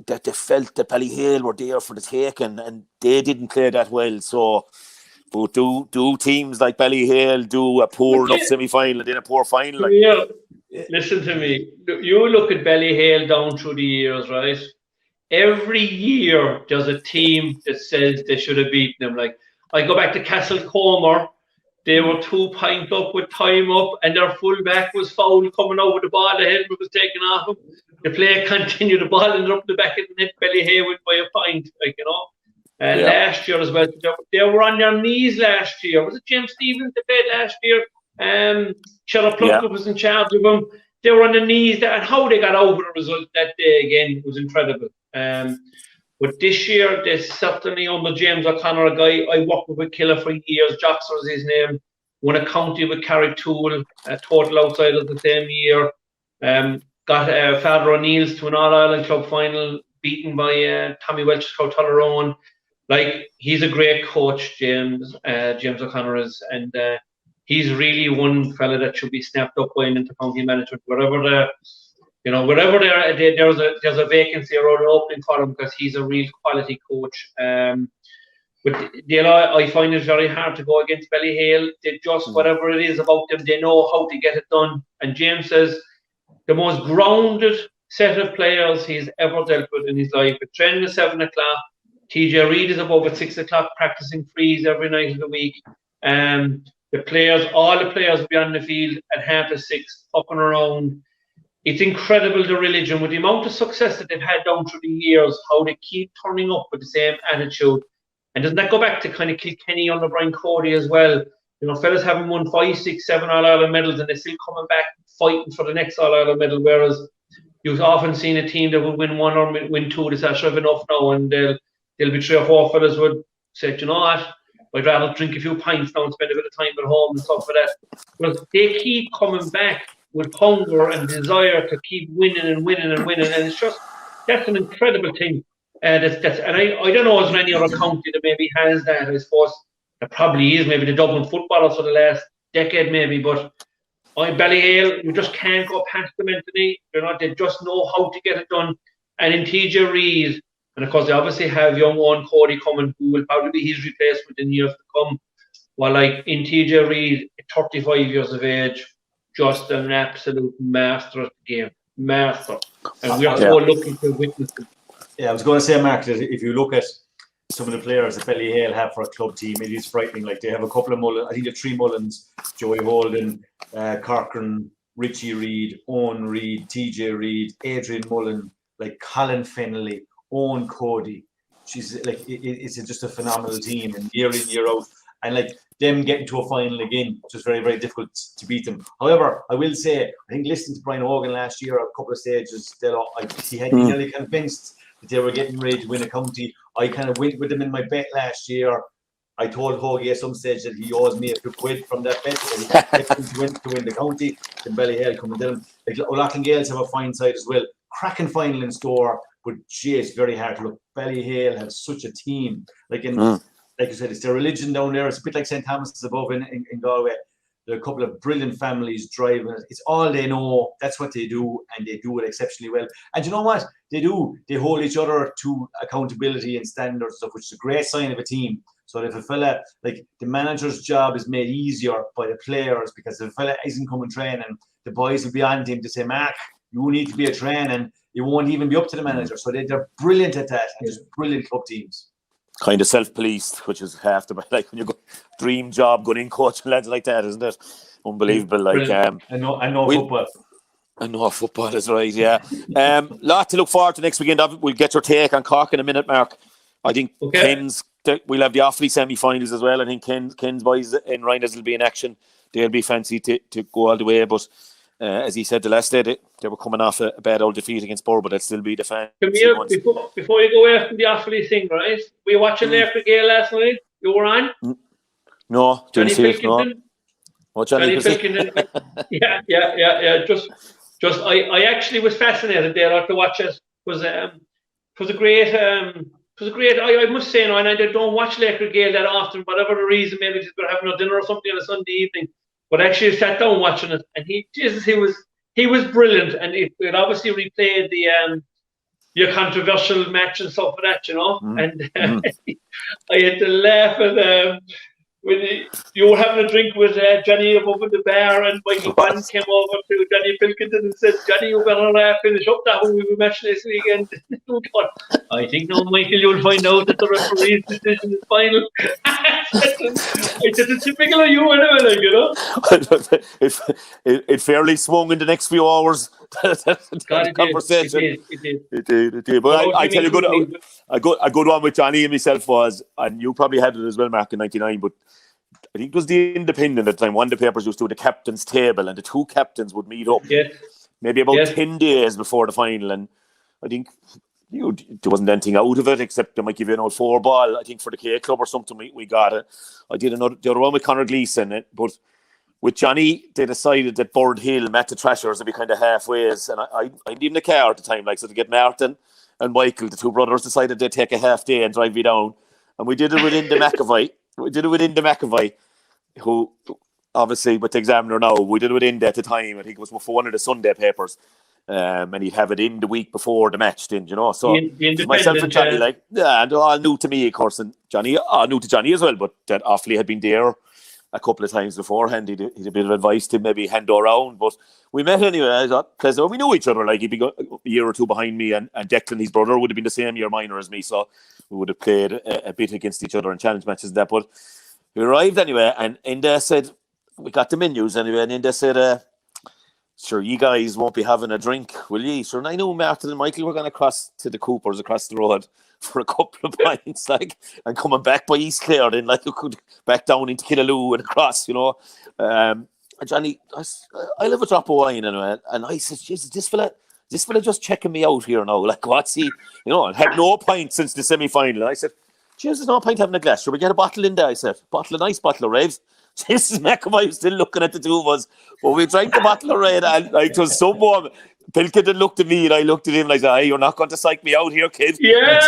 that they felt that Ballyhale were there for the taking and they didn't play that well. So but do teams like Ballyhale do a poor enough semi-final and then a poor final? Like? Yeah, listen to me. You look at Ballyhale down through the years, right? Every year there's a team that says they should have beaten them. Like I go back to Castlecomer, they were 2 points up with time up, and their fullback was fouled coming out with the ball. The helmet was taken off him. The player continued, the ball ended up the back of the net. Ballyhale went by a point, And last year as well, they were on their knees last year. Was it James Stevens that played last year? Charlotte Plunkett was in charge of them. They were on their knees, and how they got over the result that day again was incredible. But this year, they certainly under James O'Connor, a guy I worked with Killer for years, Joxer is his name, won a county with Carricktool, a total outside of the same year. Got Father O'Neill's to an All-Ireland club final, beaten by Tommy Welch's crowd Tullerone. Like, he's a great coach, James O'Connor is, and he's really one fella that should be snapped up by an inter-county management, wherever there's a vacancy or an opening for him, because he's a real quality coach. But I find it very hard to go against Ballyhale. They just, whatever it is about them, they know how to get it done. And James says the most grounded set of players he's ever dealt with in his life. With training at 7 o'clock, TJ Reid is above at 6 o'clock practicing frees every night of the week. All the players will be on the field at 6:30, up and around. It's incredible, the religion, with the amount of success that they've had down through the years, how they keep turning up with the same attitude. And doesn't that go back to kind of Kilkenny under Brian Cody as well? Fellas having won 5, 6, 7 All-Ireland medals, and they're still coming back fighting for the next All-Ireland medal, whereas you've often seen a team that will win 1 or win 2, that's actually enough now, and there'll be 3 or 4 fellas would say, you know what, I'd rather drink a few pints now and spend a bit of time at home and stuff like that. But they keep coming back with hunger and desire to keep winning and winning and winning, and it's just, that's an incredible thing. And I don't know, is there any other county that maybe has that? I suppose there probably is, maybe the Dublin footballers for the last decade, maybe. But Ballyhale, you just can't go past them, Anthony. They just know how to get it done. And in TJ Reid, and of course they obviously have young Owen Cody coming, who will probably be his replacement in years to come. Well, like in TJ Reid, 35 years of age, just an absolute master of the game. Master. And we're so lucky to witness him. Yeah, I was going to say, Mark, that if you look at some of the players that Ballyhale have for a club team, it is frightening. Like, they have a couple of Mullins, I think they're 3 Mullins, Joey Holden, Corcoran, Richie Reid, Owen Reid, TJ Reid, Adrian Mullen, like Colin Fennelly, Owen Cody. She's like, it's just a phenomenal team, and year in, year out. And like them getting to a final again, which was very, very difficult to beat them. However, I will say, I think listening to Brian Hogan last year at a couple of stages, he had me nearly convinced that they were getting ready to win a county. I kind of went with them in my bet last year. I told Hoagie at some stage that he owes me a few quid from that bet, and he expected to win the county. Then Ballyhale coming down. Like, O'Loughlin Gaels have a fine side as well. Cracking final in store, but gee, it's very hard to look. Ballyhale have such a team. Like you said, it's their religion down there. It's a bit like St. Thomas's above in Galway. There are a couple of brilliant families driving it. It's all they know. That's what they do, and they do it exceptionally well. And you know what? They do. They hold each other to accountability and standards and stuff, which is a great sign of a team. So if a fella, like, the manager's job is made easier by the players, because if a fella isn't coming training, the boys will be on him to say, Mark, you need to be a training. You won't even be up to the manager. So they're brilliant at that, and just brilliant club teams. Kind of self-policed, which is half the, like, when you go dream job going in coaching lads like that, isn't it? Unbelievable. Like, I know football. I know football is right, yeah. Lot to look forward to next weekend. We'll get your take on Cork in a minute, Mark. I think we'll have the Offaly semi-finals as well. I think Ken's boys in Rhinos will be in action. They'll be fancy to go all the way, but as he said the last day, they were coming off a bad old defeat against Borough, but they'll still be the fan. Come here, before you go away from the Offaly thing, right? Were you watching Clare More last night? You were on? No, Johnny Pilkington. No. Johnny Pilkington. Yeah. Just I actually was fascinated there to watch it. It was a great. I must say, and I don't watch Laker Gale that often, whatever the reason, maybe just we're having a dinner or something on a Sunday evening. But actually sat down watching it, and he was brilliant, and it obviously replayed the your controversial match and stuff like that, you know. And I had to laugh at when you were having a drink with Johnny above in the bar, and Michael Bond came over to Johnny Pilkington and said, "Johnny, you better finish up that one we were matching this weekend." I think now, Michael, you'll find out that the referee's decision is final. I said, it's typical of you, anyway, like, you know. It fairly swung in the next few hours. The conversation. It did. But I tell you, a good one with Johnny and myself was, and you probably had it as well, Mark, in '99, but I think it was the Independent at the time. One of the papers used to do the captain's table, and the two captains would meet up maybe about 10 days before the final. And I think there wasn't anything out of it except they might give you an old 4-ball. I think for the K Club or something, we got it. I did the other one with Conor Gleeson, but with Johnny, they decided that Bird Hill met the Trashers to be kind of halfways, and I didn't even care at the time, like, so to get Martin and Michael, the two brothers, decided they'd take a half day and drive me down, and we did it with Inda McAvoy. Who obviously with the Examiner now, we did it with Inda at the time. I think it was for one of the Sunday papers, and he'd have it in the week before the match, didn't you know? So myself and Johnny, and all new to me, of course, and Johnny, new to Johnny as well, but that Offaly had been there a couple of times beforehand. He'd a bit of advice to maybe hand around, but we met anyway. I thought, because we knew each other, like, he'd be a year or two behind me, and Declan, his brother, would have been the same year minor as me, so we would have played a bit against each other in challenge matches and that. But we arrived anyway, and Inda said, we got the menus anyway, and Inda said, sure, you guys won't be having a drink, will you? Sure, and I know Martin and Michael were going to cross to the Coopers across the road for a couple of pints, like, and coming back by East Clare, then, like, you could back down into Killaloo and across, you know. Johnny, I live a drop of wine anyway, and I said, Jesus, this fella just checking me out here now, like, what's he, you know, I had no pint since the semi-final. I said, Jesus, no pint having a glass, sure, we get a bottle in there, I said, a nice bottle of Raves. Jesus, McAvoy was still looking at the two of us, but we drank the bottle of red, and like, it was so warm. Pilkington looked at me, and I looked at him like, hey, you're not going to psych me out here, kid. Yeah.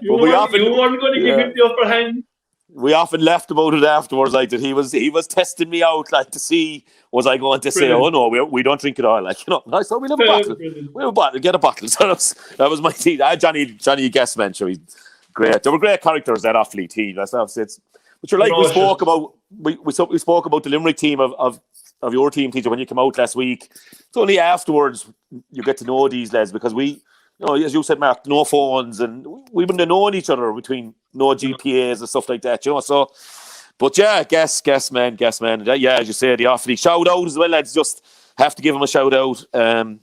You weren't going to give him the upper hand. We often laughed about it afterwards, like, that he was testing me out, like, to see, was I going to say, oh no, we don't drink it all, like, you know. So we'll have a bottle. We'll have a bottle, get a bottle. So that was my team. Johnny Guessman, sure, he's great. There were great characters, that Offaly team. But you're like, we spoke about the Limerick team of your team, teacher, when you came out last week. It's only afterwards you get to know these lads, because we, as you said, Mark, no phones, and we wouldn't have known each other between no GPAs and stuff like that, so. But yeah, guess man. Yeah, as you say, the Offaly shout out as well, lads. Just have to give them a shout out. And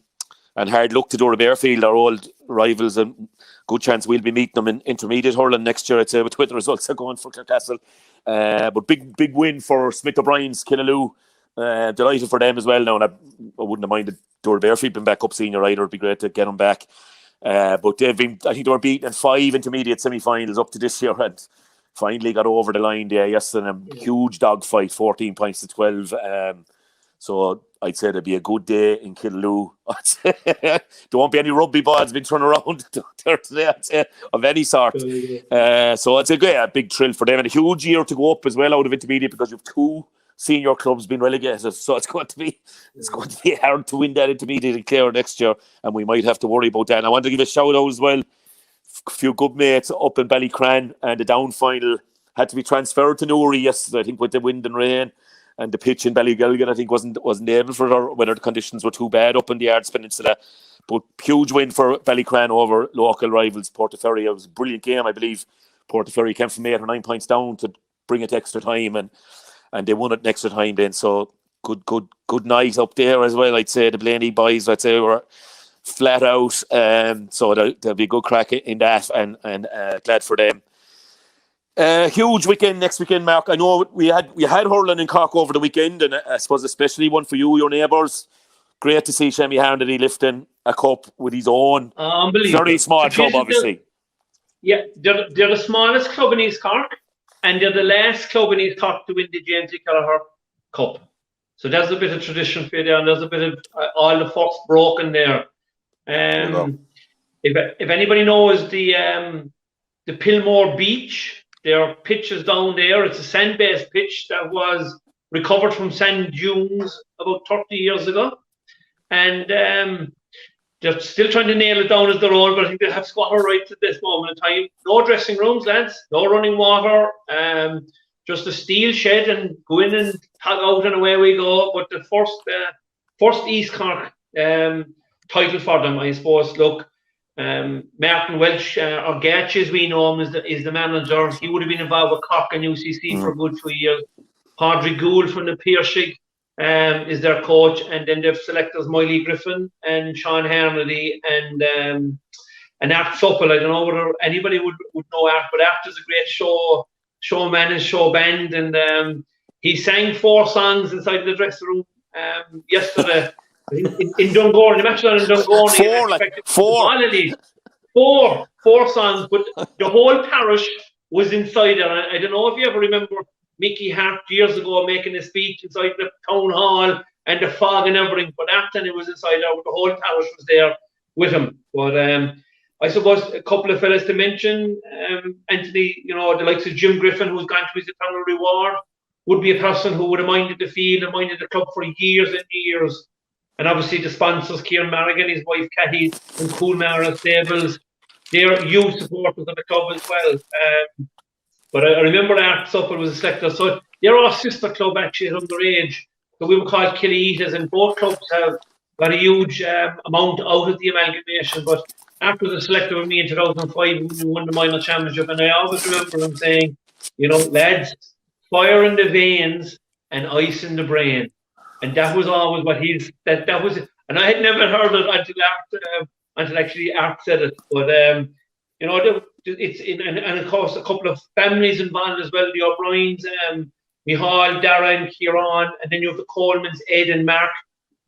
hard luck to Dora Bearfield, our old rivals, and good chance we'll be meeting them in intermediate hurling next year, I'd say, with the results are going for Clarecastle. But big win for Smith O'Brien's Killaloo. Delighted for them as well now, and I wouldn't have minded Dora Bearfield being back up senior either. It'd be great to get them back. But I think they were beaten in 5 intermediate semi-finals up to this year, and finally got over the line there yesterday. Huge dog fight, 14 points to 12. So I'd say there'd be a good day in Killaloo. There won't be any rugby balls being thrown around there today, I'd say, of any sort. So it's a big thrill for them, and a huge year to go up as well out of intermediate, because you've 2 senior clubs being relegated. So it's going to be hard to win that intermediate in Clare next year, and we might have to worry about that. And I want to give a shout out as well. A few good mates up in Ballycran, and the down final had to be transferred to Newry yesterday, I think, with the wind and rain, and the pitch in Ballygilligan, I think, wasn't able for her, whether the conditions were too bad up in the Ards Peninsula. But huge win for Ballycran over local rivals Portaferry. It was a brilliant game, I believe. Portaferry came from 8 or 9 points down to bring it to extra time, and they won it in extra time then. So good night up there as well, I'd say. The Blaney boys, I'd say, were flat out, so there'll be a good crack in that, and glad for them. Huge weekend next weekend, Mark. I know we had hurling in Cork over the weekend, and I suppose especially one for you, your neighbours. Great to see Shemmy Harnedy lifting a cup with his own very small club, obviously. They're the smallest club in East Cork, and they're the last club in East Cork to win the James E. Kelleher Cup. So there's a bit of tradition for you there, and there's a bit of all the forks broken there. If anybody knows the Pilmore Beach, there are pitches down there. It's a sand-based pitch that was recovered from sand dunes about 30 years ago, and they're still trying to nail it down as their own, but I think they have squatter rights at this moment in time. No dressing rooms, lads, no running water, just a steel shed, and go in and tug out and away we go. But the first East Cork title for them, I suppose. Look, Martin Welch, or Gatch as we know him, is the manager. He would have been involved with Cork and UCC for a good 2 years. Padraig Gould from the Piershig is their coach, and then they've selected Miley Griffin and Sean Harnedy and Art Supple. I don't know whether anybody would know Art, but Art is a great showman and show band, and he sang 4 songs inside the dressing room yesterday. In Dungoran, the match on in Dungoran, four songs, but the whole parish was inside there. I don't know if you ever remember Mickey Hart years ago making a speech inside the town hall and the fog and everything, but after it was inside there, the whole parish was there with him. But I suppose a couple of fellas to mention, Anthony, the likes of Jim Griffin, who's gone to his eternal reward, would be a person who would have minded the field and minded the club for years and years. And obviously the sponsors, Kieran Marrigan, his wife Cathy, and Coolmara Stables, they're huge supporters of the club as well. But I remember Art Supple was a selector. So they're our sister club actually at underage. So we were called Killyeaters, and both clubs have got a huge amount out of the amalgamation. But after the selector with me in 2005, we won the minor championship, and I always remember them saying, lads, fire in the veins and ice in the brain. And that was always what that was it. And I had never heard it until actually Art said it. But it's and of course a couple of families involved as well. The O'Briens, Michal, Dara, and Kieran, and then you have the Colemans, Ed and Mark.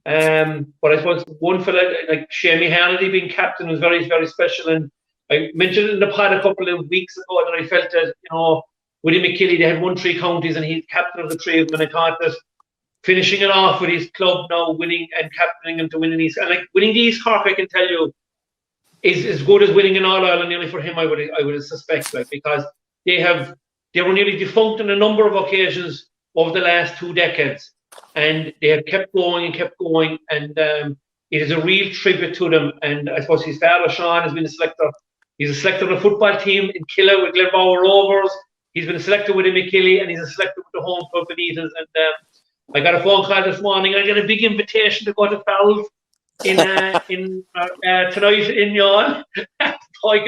But I suppose one fella like Shemmy Harnedy being captain was very, very special. And I mentioned it in the pod a couple of weeks ago that I felt that Willie McKilly, they had won 3 counties and he's captain of the 3 of them, and I thought that finishing it off with his club now, winning and captaining them to winning East, and winning the East Cork, I can tell you, is as good as winning an All Ireland nearly for him. I would suspect, because they were nearly defunct on a number of occasions over the last 2 decades, and they have kept going, and it is a real tribute to them. And I suppose his father Sean has been a selector. He's a selector of the football team in Killa with Glenbower Rovers. He's been selected with McKilly, and he's selected with the home club Benitez. And I got a phone call this morning. I got a big invitation to go to Fowls tonight in Yon. I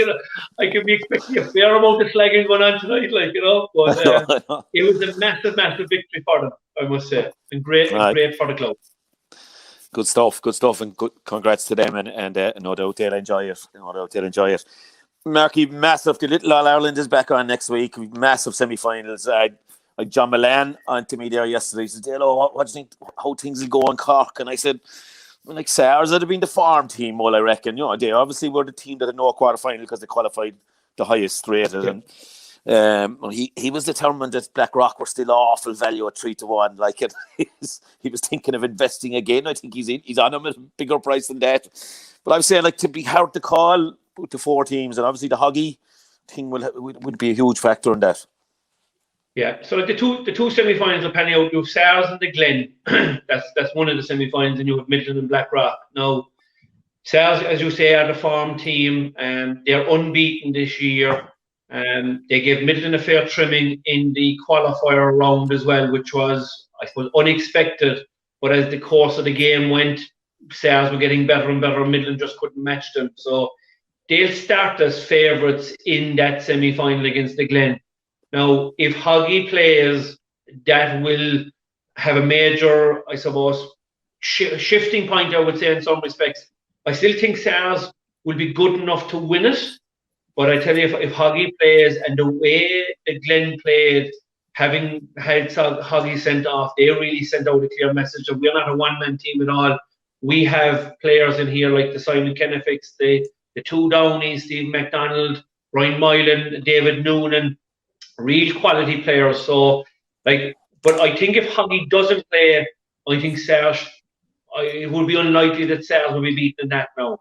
could be expecting a fair amount of slagging going on tonight, like, you know. But it was a massive, massive victory for them, I must say, and great for the club. Good stuff, and good congrats to them, and no doubt they'll enjoy it. Marky, massive. The Little All Ireland is back on next week. Massive semi-finals. John Milan on to me there yesterday. He said, "Dalo, what do you think? How things will go in Cork?" And I said, "Like SARS would have been the farm team, well, I reckon. You know, they obviously were the team that had no quarter-final because they qualified the highest rated." Yeah. And he was determined that Blackrock were still awful value at 3-1. Like it, he was thinking of investing again. I think he's on him at a bigger price than that. But I would say, like, to be hard to call with the 4 teams, and obviously the Hoggy thing would be a huge factor in that. Yeah, so like the two semi-finals are panning out. You have SARS and the Glen. that's one of the semi-finals, and you have Midland and Blackrock. Now, SARS, as you say, are the farm team, and they're unbeaten this year. They gave Midland a fair trimming in the qualifier round as well, which was, I suppose, unexpected. But as the course of the game went, SARS were getting better and better. Midland just couldn't match them. So they'll start as favourites in that semi-final against the Glen. Now, if Hoggy plays, that will have a major, I suppose, shifting point, I would say, in some respects. I still think SARS will be good enough to win it. But I tell you, if Hoggy plays, and the way the Glen played, having had Hoggy sent off, they really sent out a clear message that we're not a one-man team at all. We have players in here like the Simon Kennefics, the 2 Downies, Steve McDonald, Ryan Moylan, David Noonan, real quality players. So, like, but I think if Hoggy doesn't play, I think SARS, it would be unlikely that SARS will be beaten in that now.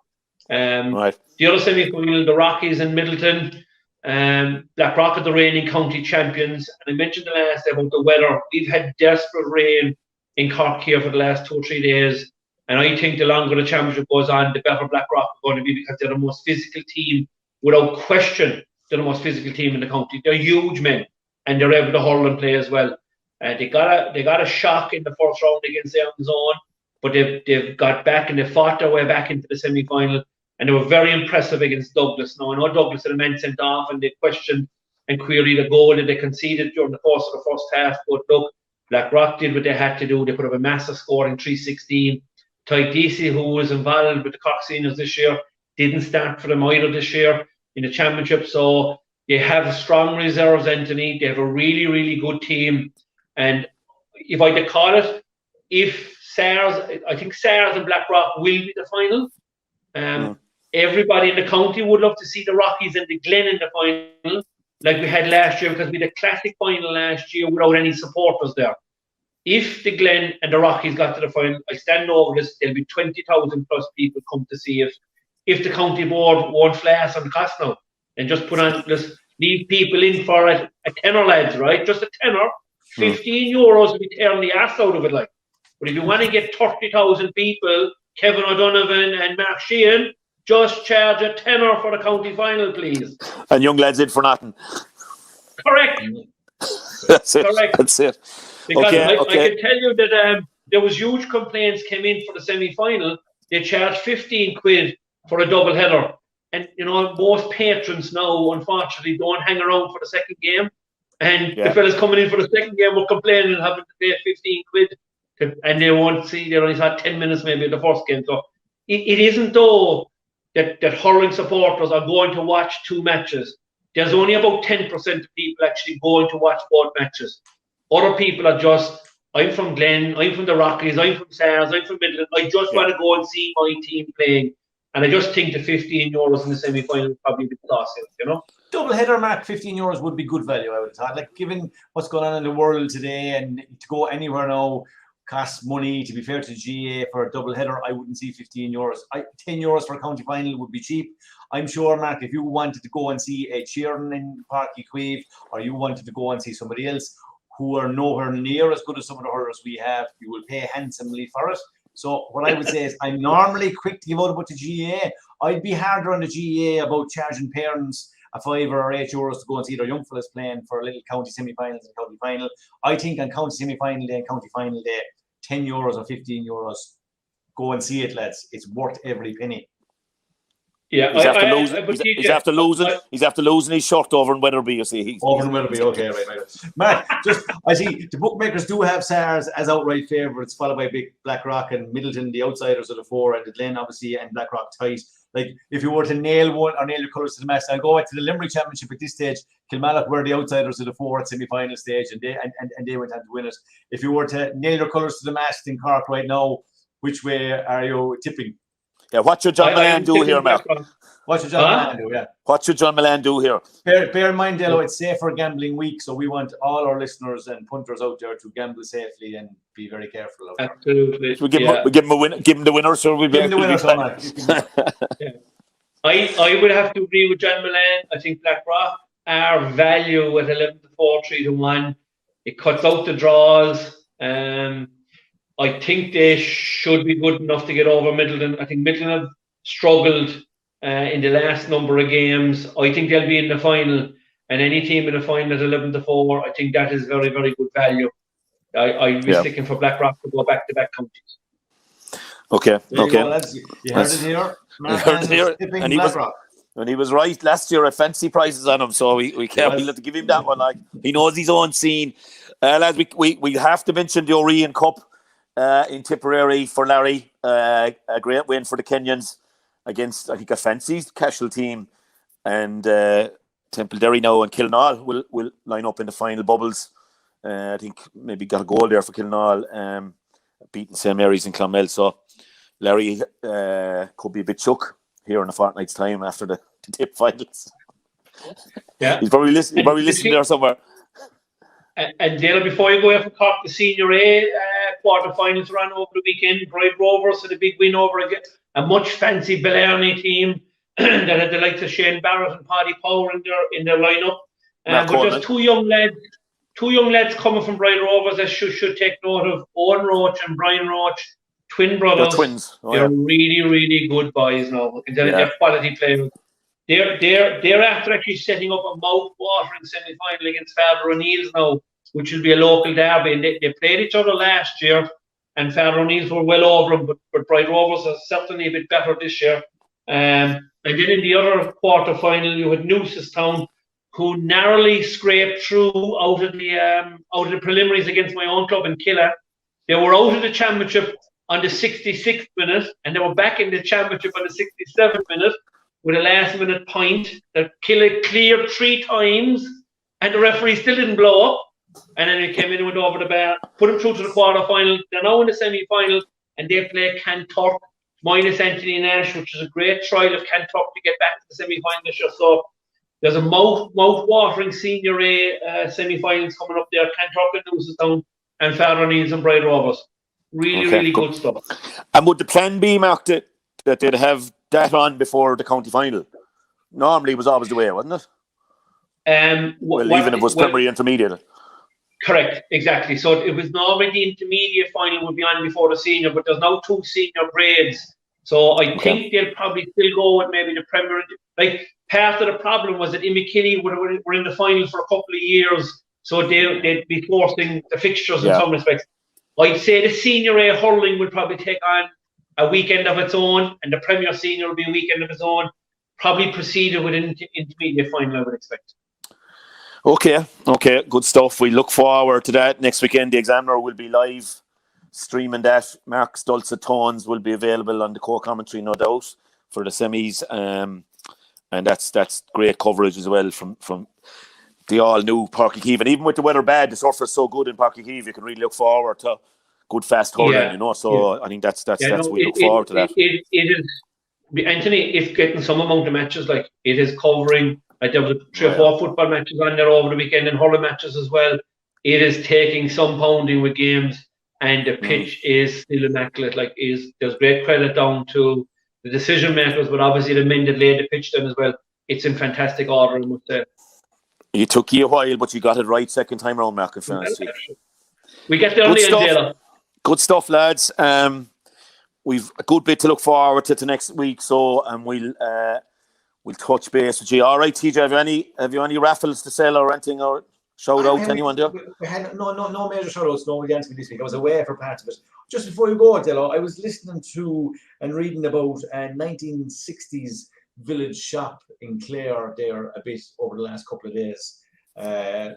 Right. The other semi-final, the Rockies and Middleton, Blackrock are the reigning county champions. And I mentioned the last day about the weather. We've had desperate rain in Cork here for the last 2 or 3 days. And I think the longer the championship goes on, the better Blackrock are going to be, because they're the most physical team. Without question, they're the most physical team in the county. They're huge men, and they're able to hurl and play as well. They got a shock in the first round against their own zone, but they've got back and they fought their way back into the semi-final. And they were very impressive against Douglas. Now, I know Douglas had a man sent off, and they questioned and queried a goal that they conceded during the course of the first half. But look, Blackrock did what they had to do. They put up a massive score in 3-16. Ty Deasy, who was involved with the Cork Seniors this year, didn't start for them either this year in the championship. So they have strong reserves, Anthony. They have a really, really good team. And if I could call it, if SARS, I think SARS and Blackrock will be the final. Everybody in the county would love to see the Rockies and the Glen in the final, like we had last year, because we had a classic final last year without any supporters there. If the Glen and the Rockies got to the final, I stand over this, there'll be 20,000 plus people come to see it. If the county board won't flash on the cost now and just just leave people in for a tenner, lads, right? Just a tenner, 15 euros will be tearing the ass out of it, like. But if you want to get 30,000 people, Kevin O'Donovan and Mark Sheehan, just charge a tenner for the county final, please. And young lads in for nothing. Correct. That's it. Correct. That's it. Because okay. I can tell you that there was huge complaints came in for the semi-final. They charged 15 quid for a double header. And, you know, most patrons now, unfortunately, don't hang around for the second game. And the fellas coming in for the second game were complaining and having to pay 15 quid. And they won't see, they only had 10 minutes maybe in the first game. So it isn't though that hurling supporters are going to watch 2 matches. There's only about 10% of people actually going to watch both matches. Other people are just, I'm from Glen, I'm from the Rockies, I'm from SARS, I'm from Midland. I just want to go and see my team playing. And I just think the 15 euros in the semi-final would probably be costly, you know? Double header, Mark, 15 euros would be good value, I would have thought. Like, given what's going on in the world today and to go anywhere now costs money, to be fair to GAA for a double header, I wouldn't see 15 euros. 10 euros for a county final would be cheap. I'm sure, Mark, if you wanted to go and see a Sheeran in Páirc Uí Chaoimh, or you wanted to go and see somebody else who are nowhere near as good as some of the hurlers we have, you will pay handsomely for it. So what I would say is I'm normally quick to give out about the GAA. I'd be harder on the GAA about charging parents a €5 or €8 to go and see their young fellas playing for a little county semi-finals and county final. I think on county semi-final day and county final day, €10 or €15, go and see it, lads. It's worth every penny. Yeah, he's after losing his shirt over in Wetherby. You see, over in Wetherby. Okay, right. Mark, I see the bookmakers do have SARS as outright favourites, followed by Big Blackrock and Middleton, the outsiders of the four, and the Glen obviously, and Blackrock tight. Like if you were to nail one or nail your colours to the mast, I'll go back to the Limerick Championship at this stage. Kilmallock were the outsiders of the four at semi-final stage, and they went on to win it. If you were to nail your colours to the mast in Cork right now, which way are you tipping? Yeah, what should John Milan do here, Mark? What should John Milan do? Yeah. What should John Milan do here? Bear in mind, Dalo, it's safer gambling week, so we want all our listeners and punters out there to gamble safely and be very careful. Absolutely. We give him a win. Give him the winner, so we give him the winner. I would have to agree with John Milan. I think Blackrock are value at 11 to 4, 3 to 1. It cuts out the draws. I think they should be good enough to get over Middleton. I think Middleton have struggled in the last number of games. I think they'll be in the final, and any team in the final at 11 to 4, I think that is very, very good value. I'd be sticking for Blackrock to go back-to-back counties. Okay. You heard it here. And he was right last year. I fancy prices on him, so we can't be able to give him that one. Like he knows his own scene. Lads, we have to mention the Orion Cup in Tipperary for Larry. A great win for the Kenyans against, I think, a fancy casual team, and Templederry now and Kilnall will line up in the final bubbles. I think maybe got a goal there for Kilnall, beating St Mary's and Clonmel. So Larry could be a bit shook here in a fortnight's time after the tip finals. Yeah, he's probably listening there somewhere. And Dale, before you go out for Cork, the Senior A quarter-finals ran over the weekend. Bright Rovers had a big win over a much fancy Blarney team that had the likes of Shane Barrett and Paddy Power in their lineup. But just two young lads coming from Bright Rovers that should take note of. Owen Roach and Brian Roach, twin brothers. They're twins. They're really, really good boys now. They're quality players. They're after actually setting up a mouth-watering semi-final against Father O'Neill's now, which will be a local derby. And they played each other last year, and Father O'Neill's were well over them, but Bright Rovers are certainly a bit better this year. And then in the other quarter-final, you had Newcestown, who narrowly scraped through out of the preliminaries against my own club in Killa. They were out of the championship on the 66th minute, and they were back in the championship on the 67th minute. With a last-minute point that Killa cleared 3 times, and the referee still didn't blow up. And then he came in and went over the bar, put them through to the quarter-final. They're now in the semi-final, and they play Kanturk minus Anthony Nash, which is a great trial of Kanturk to get back to the semi-final this year. So there's a mouth-watering Senior A semi-finals coming up there. Kanturk and Newcestown and Father O'Neill's and Bright Rovers. Really good stuff. And would the plan be, Mark, that they'd have that on before the county final? Normally it was always the way, wasn't it? Even if it was primary intermediate. Correct, exactly. So it was normally the intermediate final would be on before the senior, but there's now 2 senior grades. So I think they'll probably still go with maybe the premier. Like part of the problem was that Imikilly were in the final for a couple of years, so they'd be forcing the fixtures in some respects. I'd say the Senior A hurling will probably take on a weekend of its own, and the Premier Senior will be a weekend of its own. Probably proceeded with an intermediate final, I would expect. Okay, good stuff. We look forward to that. Next weekend, the Examiner will be live streaming that. Mark's dulcet tones will be available on the core commentary, no doubt, for the semis. And that's great coverage as well from the all-new Páirc Uí Chaoimh. And even with the weather bad, the surf is so good in Páirc Uí Chaoimh, you can really look forward to good fast hurling, So I think that's we look forward to that. It is, Anthony, if getting some amount of matches, like it is covering, like there was 3 or 4 football matches on there over the weekend and hurling matches as well. It is taking some pounding with games, and the pitch is still immaculate. There's great credit down to the decision makers, but obviously the men that laid the pitch down as well. It's in fantastic order, I must say. It took you a while, but you got it right second time round, Mark. We get there early and good stuff, lads. We've a good bit to look forward to next week, so we'll we'll touch base with you. All right, TJ, have you any raffles to sell or anything, or shout out to anyone there? We had no major shout outs, no against me this week. I was away for part of it. Just before you go, Dalo, I was listening to and reading about a 1960s village shop in Clare there a bit over the last couple of days.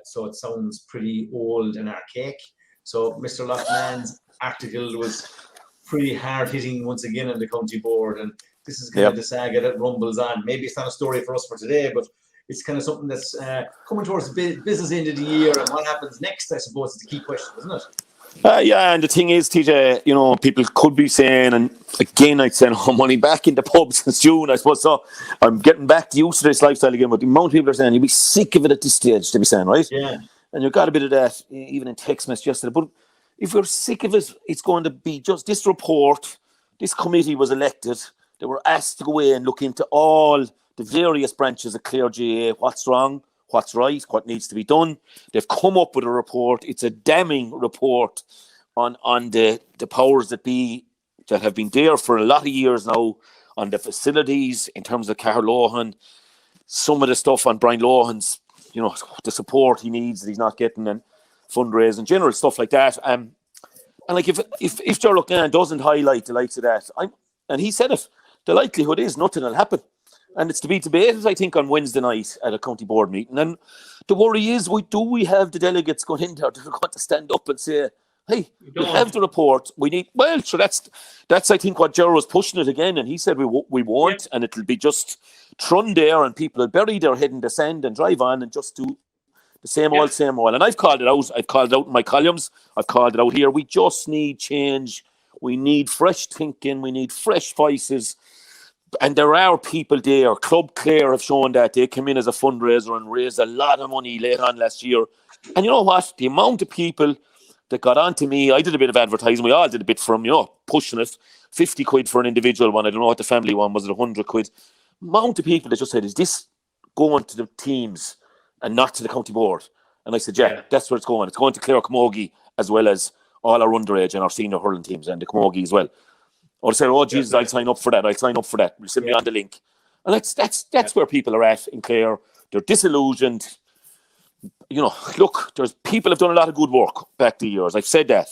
So it sounds pretty old and archaic. So Mr. Loughman's article was pretty hard hitting once again on the county board, and this is kind of the saga that rumbles on. Maybe it's not a story for us for today, but it's kind of something that's coming towards the business end of the year, and what happens next, I suppose, is the key question, isn't it? Yeah, and the thing is, TJ, you know, people could be saying, and again, I'd send money back into pubs since June, I suppose. So I'm getting back used to this lifestyle again. But the amount of people are saying, you'll be sick of it at this stage, to be saying, right? Yeah. And you've got a bit of that, even in text message yesterday. But if you're sick of it, it's going to be just this report. This committee was elected. They were asked to go away and look into all the various branches of Clare GAA, what's wrong, what's right, what needs to be done. They've come up with a report. It's a damning report on the powers that be that have been there for a lot of years now, on the facilities in terms of Carl Lohan, some of the stuff on Brian Lohan's, you know, the support he needs that he's not getting, and fundraising, general stuff like that. And like if Ger Lucan doesn't highlight the likes of that, and he said it, the likelihood is nothing will happen. And it's to be debated, I think, on Wednesday night at a county board meeting. And the worry is, we have the delegates going in there that are going to stand up and say, hey, we have the report. We need, well, sure, that's I think, what Ger was pushing it again. And he said we won't, and it'll be just thrown there, and people will bury their head in the sand and drive on and just do the same old, same old. And I've called it out. I've called it out in my columns. I've called it out here. We just need change. We need fresh thinking. We need fresh voices. And there are people there. Club Clare have shown that they came in as a fundraiser and raised a lot of money late on last year. And you know what? The amount of people that got on to me, I did a bit of advertising. We all did a bit from, you know, pushing it. 50 quid for an individual one. I don't know what the family one was. It 100 quid. Amount of people that just said, is this going to the teams and not to the county board? And I said, yeah, that's where it's going. It's going to Clare Camogie, as well as all our underage and our senior hurling teams, and the Camogie as well. Or they say, oh, Jesus, I'll sign up for that. We'll send me on the link. And that's where people are at in Clare. They're disillusioned. You know, look, there's people have done a lot of good work back the years. I've said that.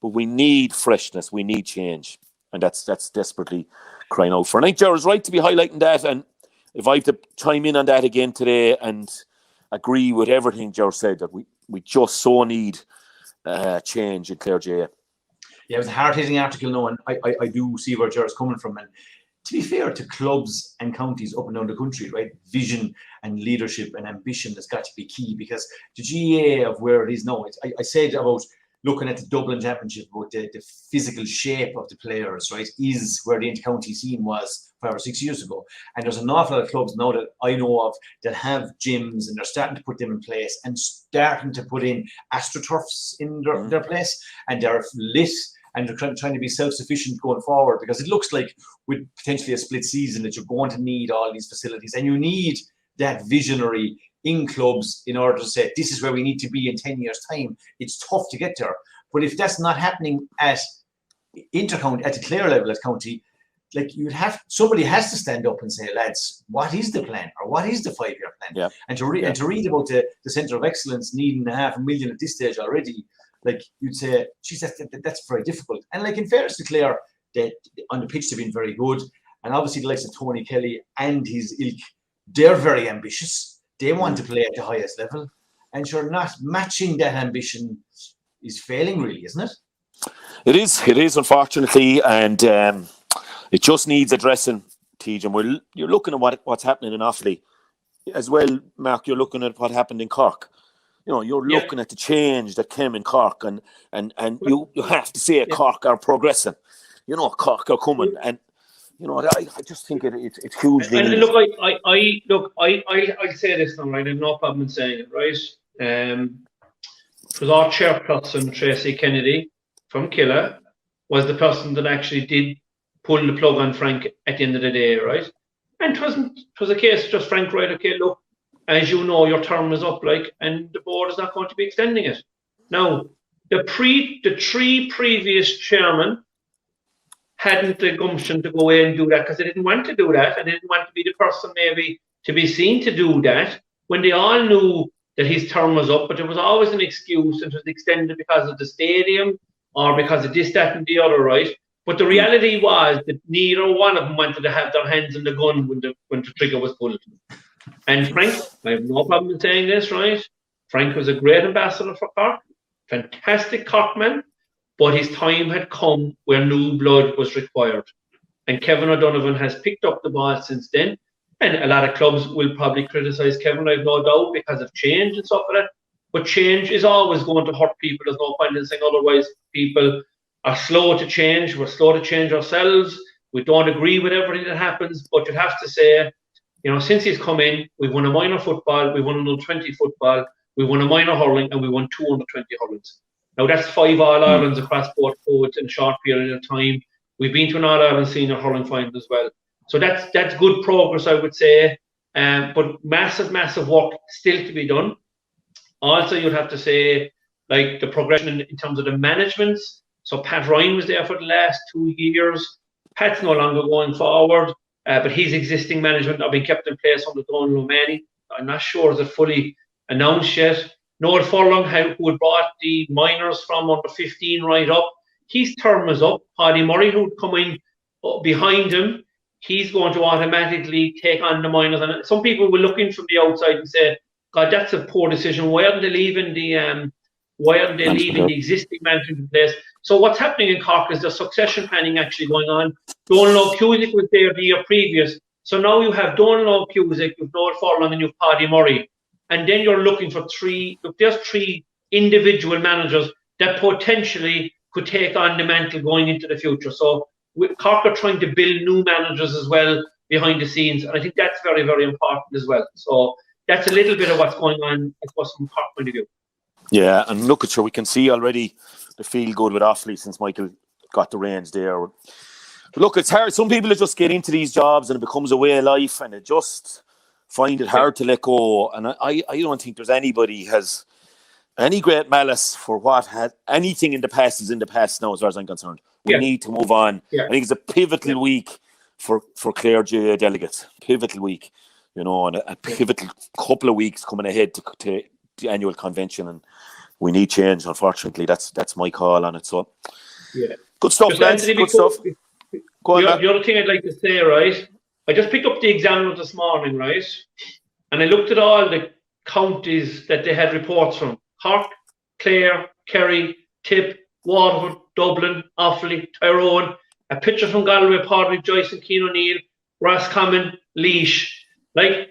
But we need freshness. We need change. And that's desperately crying out for. And I think Gerard's right to be highlighting that. And if I have to chime in on that again today and agree with everything Gerard said, that we just so need change in Clare GAA. Yeah, it was a hard-hitting article, no, and I do see where Gerard's coming from. And to be fair to clubs and counties up and down the country, right, vision and leadership and ambition has got to be key, because the GAA of where it is now, I said about looking at the Dublin Championship, about the physical shape of the players, right, is where the inter-county scene was 5 or 6 years ago. And there's an awful lot of clubs now that I know of that have gyms, and they're starting to put them in place and starting to put in AstroTurfs in their place, and they're lit, and they're trying to be self-sufficient going forward, because it looks like with potentially a split season that you're going to need all these facilities, and you need that visionary in clubs in order to say, this is where we need to be in 10 years' time. It's tough to get there. But if that's not happening at inter-county, at the Clare level at county, like somebody has to stand up and say, lads, what is the plan, or what is the 5-year plan? Yeah. And to read about the Centre of Excellence needing $500,000 at this stage already, like you'd say, geez, that's very difficult. And like in fairness to Clare, on the pitch they've been very good. And obviously the likes of Tony Kelly and his ilk, they're very ambitious. They want to play at the highest level. And sure, not matching that ambition is failing, really, isn't it? It is, unfortunately. And it just needs addressing, TJ. And you're looking at what's happening in Offaly. As well, Mark, you're looking at what happened in Cork. You know, you're looking at the change that came in Cork, and you have to say Cork are progressing. You know, Cork are coming, and you know, I just think it's hugely. And look, I'll say this now, right? I have no problem in saying it, right? Because our chairperson, Tracy Kennedy from Killa, was the person that actually did pull the plug on Frank at the end of the day, right? And it was a case just Frank, right? Okay, look, as you know, your term is up, like, and the board is not going to be extending it. Now, the 3 previous chairmen hadn't the gumption to go away and do that because they didn't want to do that, and they didn't want to be the person maybe to be seen to do that when they all knew that his term was up. But there was always an excuse, and it was extended because of the stadium or because of this, that, and the other, right? But the reality was that neither one of them wanted to have their hands on the gun when the trigger was pulled. And Frank, I have no problem in saying this, right? Frank was a great ambassador for Cork, fantastic Corkman, but his time had come where new blood was required. And Kevin O'Donovan has picked up the ball since then. And a lot of clubs will probably criticise Kevin, I've no doubt, because of change and stuff like that. But change is always going to hurt people. There's no point in saying otherwise. People are slow to change. We're slow to change ourselves. We don't agree with everything that happens. But you have to say, you know, since he's come in, we've won a minor football, we won an under-20 football, we won a minor hurling, and we won 2 under-20 hurlings. Now, that's 5 All-Irelands across both codes in a short period of time. We've been to an All-Ireland senior hurling final as well. So that's good progress, I would say. But massive work still to be done. Also, you'd have to say, like, the progression in terms of the management. So Pat Ryan was there for the last 2 years. Pat's no longer going forward, but his existing management have been kept in place under Donal O'Mahony. I'm not sure is it fully announced yet. Noel Furlong, who had brought the minors from under 15 right up, his term is up. Paddy Murray, who would come in behind him, he's going to automatically take on the minors. And some people will look in from the outside and say, God, that's a poor decision. Why aren't they leaving the existing management in place? So what's happening in Cork is there's succession planning actually going on. Donal O'Cusick was there the year previous. So now you have Donal O'Cusick, you've Noel Furlong, and you've Paddy Murray. And then you're looking for there's 3 individual managers that potentially could take on the mantle going into the future. So Cork are trying to build new managers as well behind the scenes. And I think that's very, very important as well. So that's a little bit of what's going on, I suppose, from Cork point of view. Yeah, and look at you, we can see already the feel good with Offaly since Michael got the reins there. But look, it's hard. Some people just get into these jobs and it becomes a way of life and they just find it hard to let go. And I don't think there's anybody has any great malice for what had anything in the past is in the past now, as far as I'm concerned. We need to move on. I think it's a pivotal week for Clare GAA delegates. Pivotal week, you know, and a pivotal couple of weeks coming ahead to the annual convention, and we need change. Unfortunately, that's my call on it. So, good stuff, lads. Good stuff. Go on, the other thing I'd like to say, right? I just picked up the Examiner this morning, right? And I looked at all the counties that they had reports from: Cork, Clare, Kerry, Tip, Waterford, Dublin, Offaly, Tyrone. A picture from Galway, Portland, Joyce and Keane O'Neill, Roscommon, Laois. Like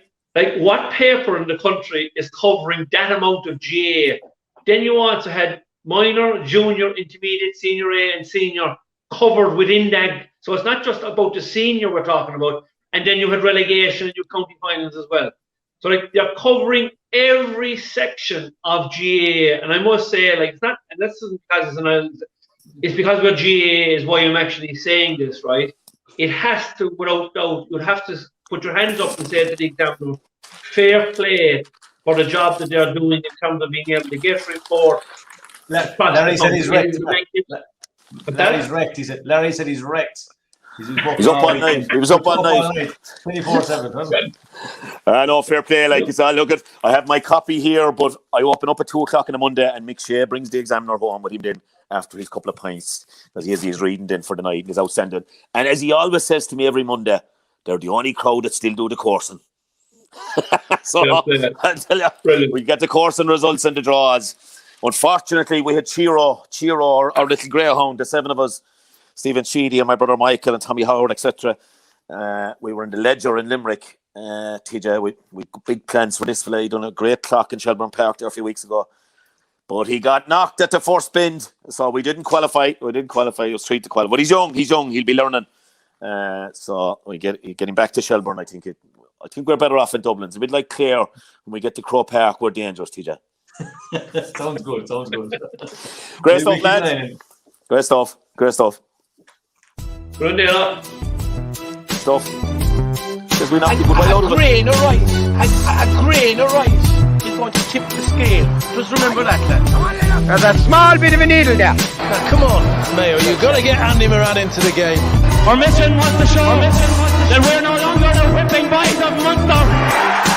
what paper in the country is covering that amount of GAA? Then you also had minor, junior, intermediate, senior A and senior covered within that. So it's not just about the senior we're talking about. And then you had relegation and your county finals as well. So like they're covering every section of GAA. And I must say, like, it's not, and this isn't because it's because we're GAA is why I'm actually saying this, right? It has to, without doubt, you'd have to put your hands up and say to the Examiner, fair play for the job that they're doing in terms of being able to get reports. Larry said he's wrecked. Larry's wrecked. Larry said he's wrecked. He's up all night. He was up all night. 24/7. No, fair play. Like it's all, look at, I have my copy here, but I open up at 2:00 on a Monday, and Mick Shea brings the Examiner home with him then after his couple of pints, because he's reading then for the night. He's outstanding. And as he always says to me every Monday, they're the only crowd that still do the coursing. So I'll tell you, we get the coursing results and the draws. Unfortunately, we had Chiro, our little greyhound, the 7 of us, Stephen Sheedy and my brother Michael and Tommy Howard, etc. We were in the Ledger in Limerick, TJ, with big plans for this fella. He done a great clock in Shelburne Park there a few weeks ago. But he got knocked at the first bend, so we didn't qualify. It was 3 to qualify. But he's young. He'll be learning. So we get him back to Shelburne. I think we're better off in Dublin. It's a bit like Clare. When we get to Crow Park, we're dangerous, TJ. Sounds good. Great stuff, lads. Great stuff. Run there. Stuff. A grain of rice is going to tip the scale. Just remember that, lads. There's a small bit of a needle there. Come on, Mayo, you've got to get Andy Moran into the game. Our mission was to show that we're no longer the whipping boys of Munster.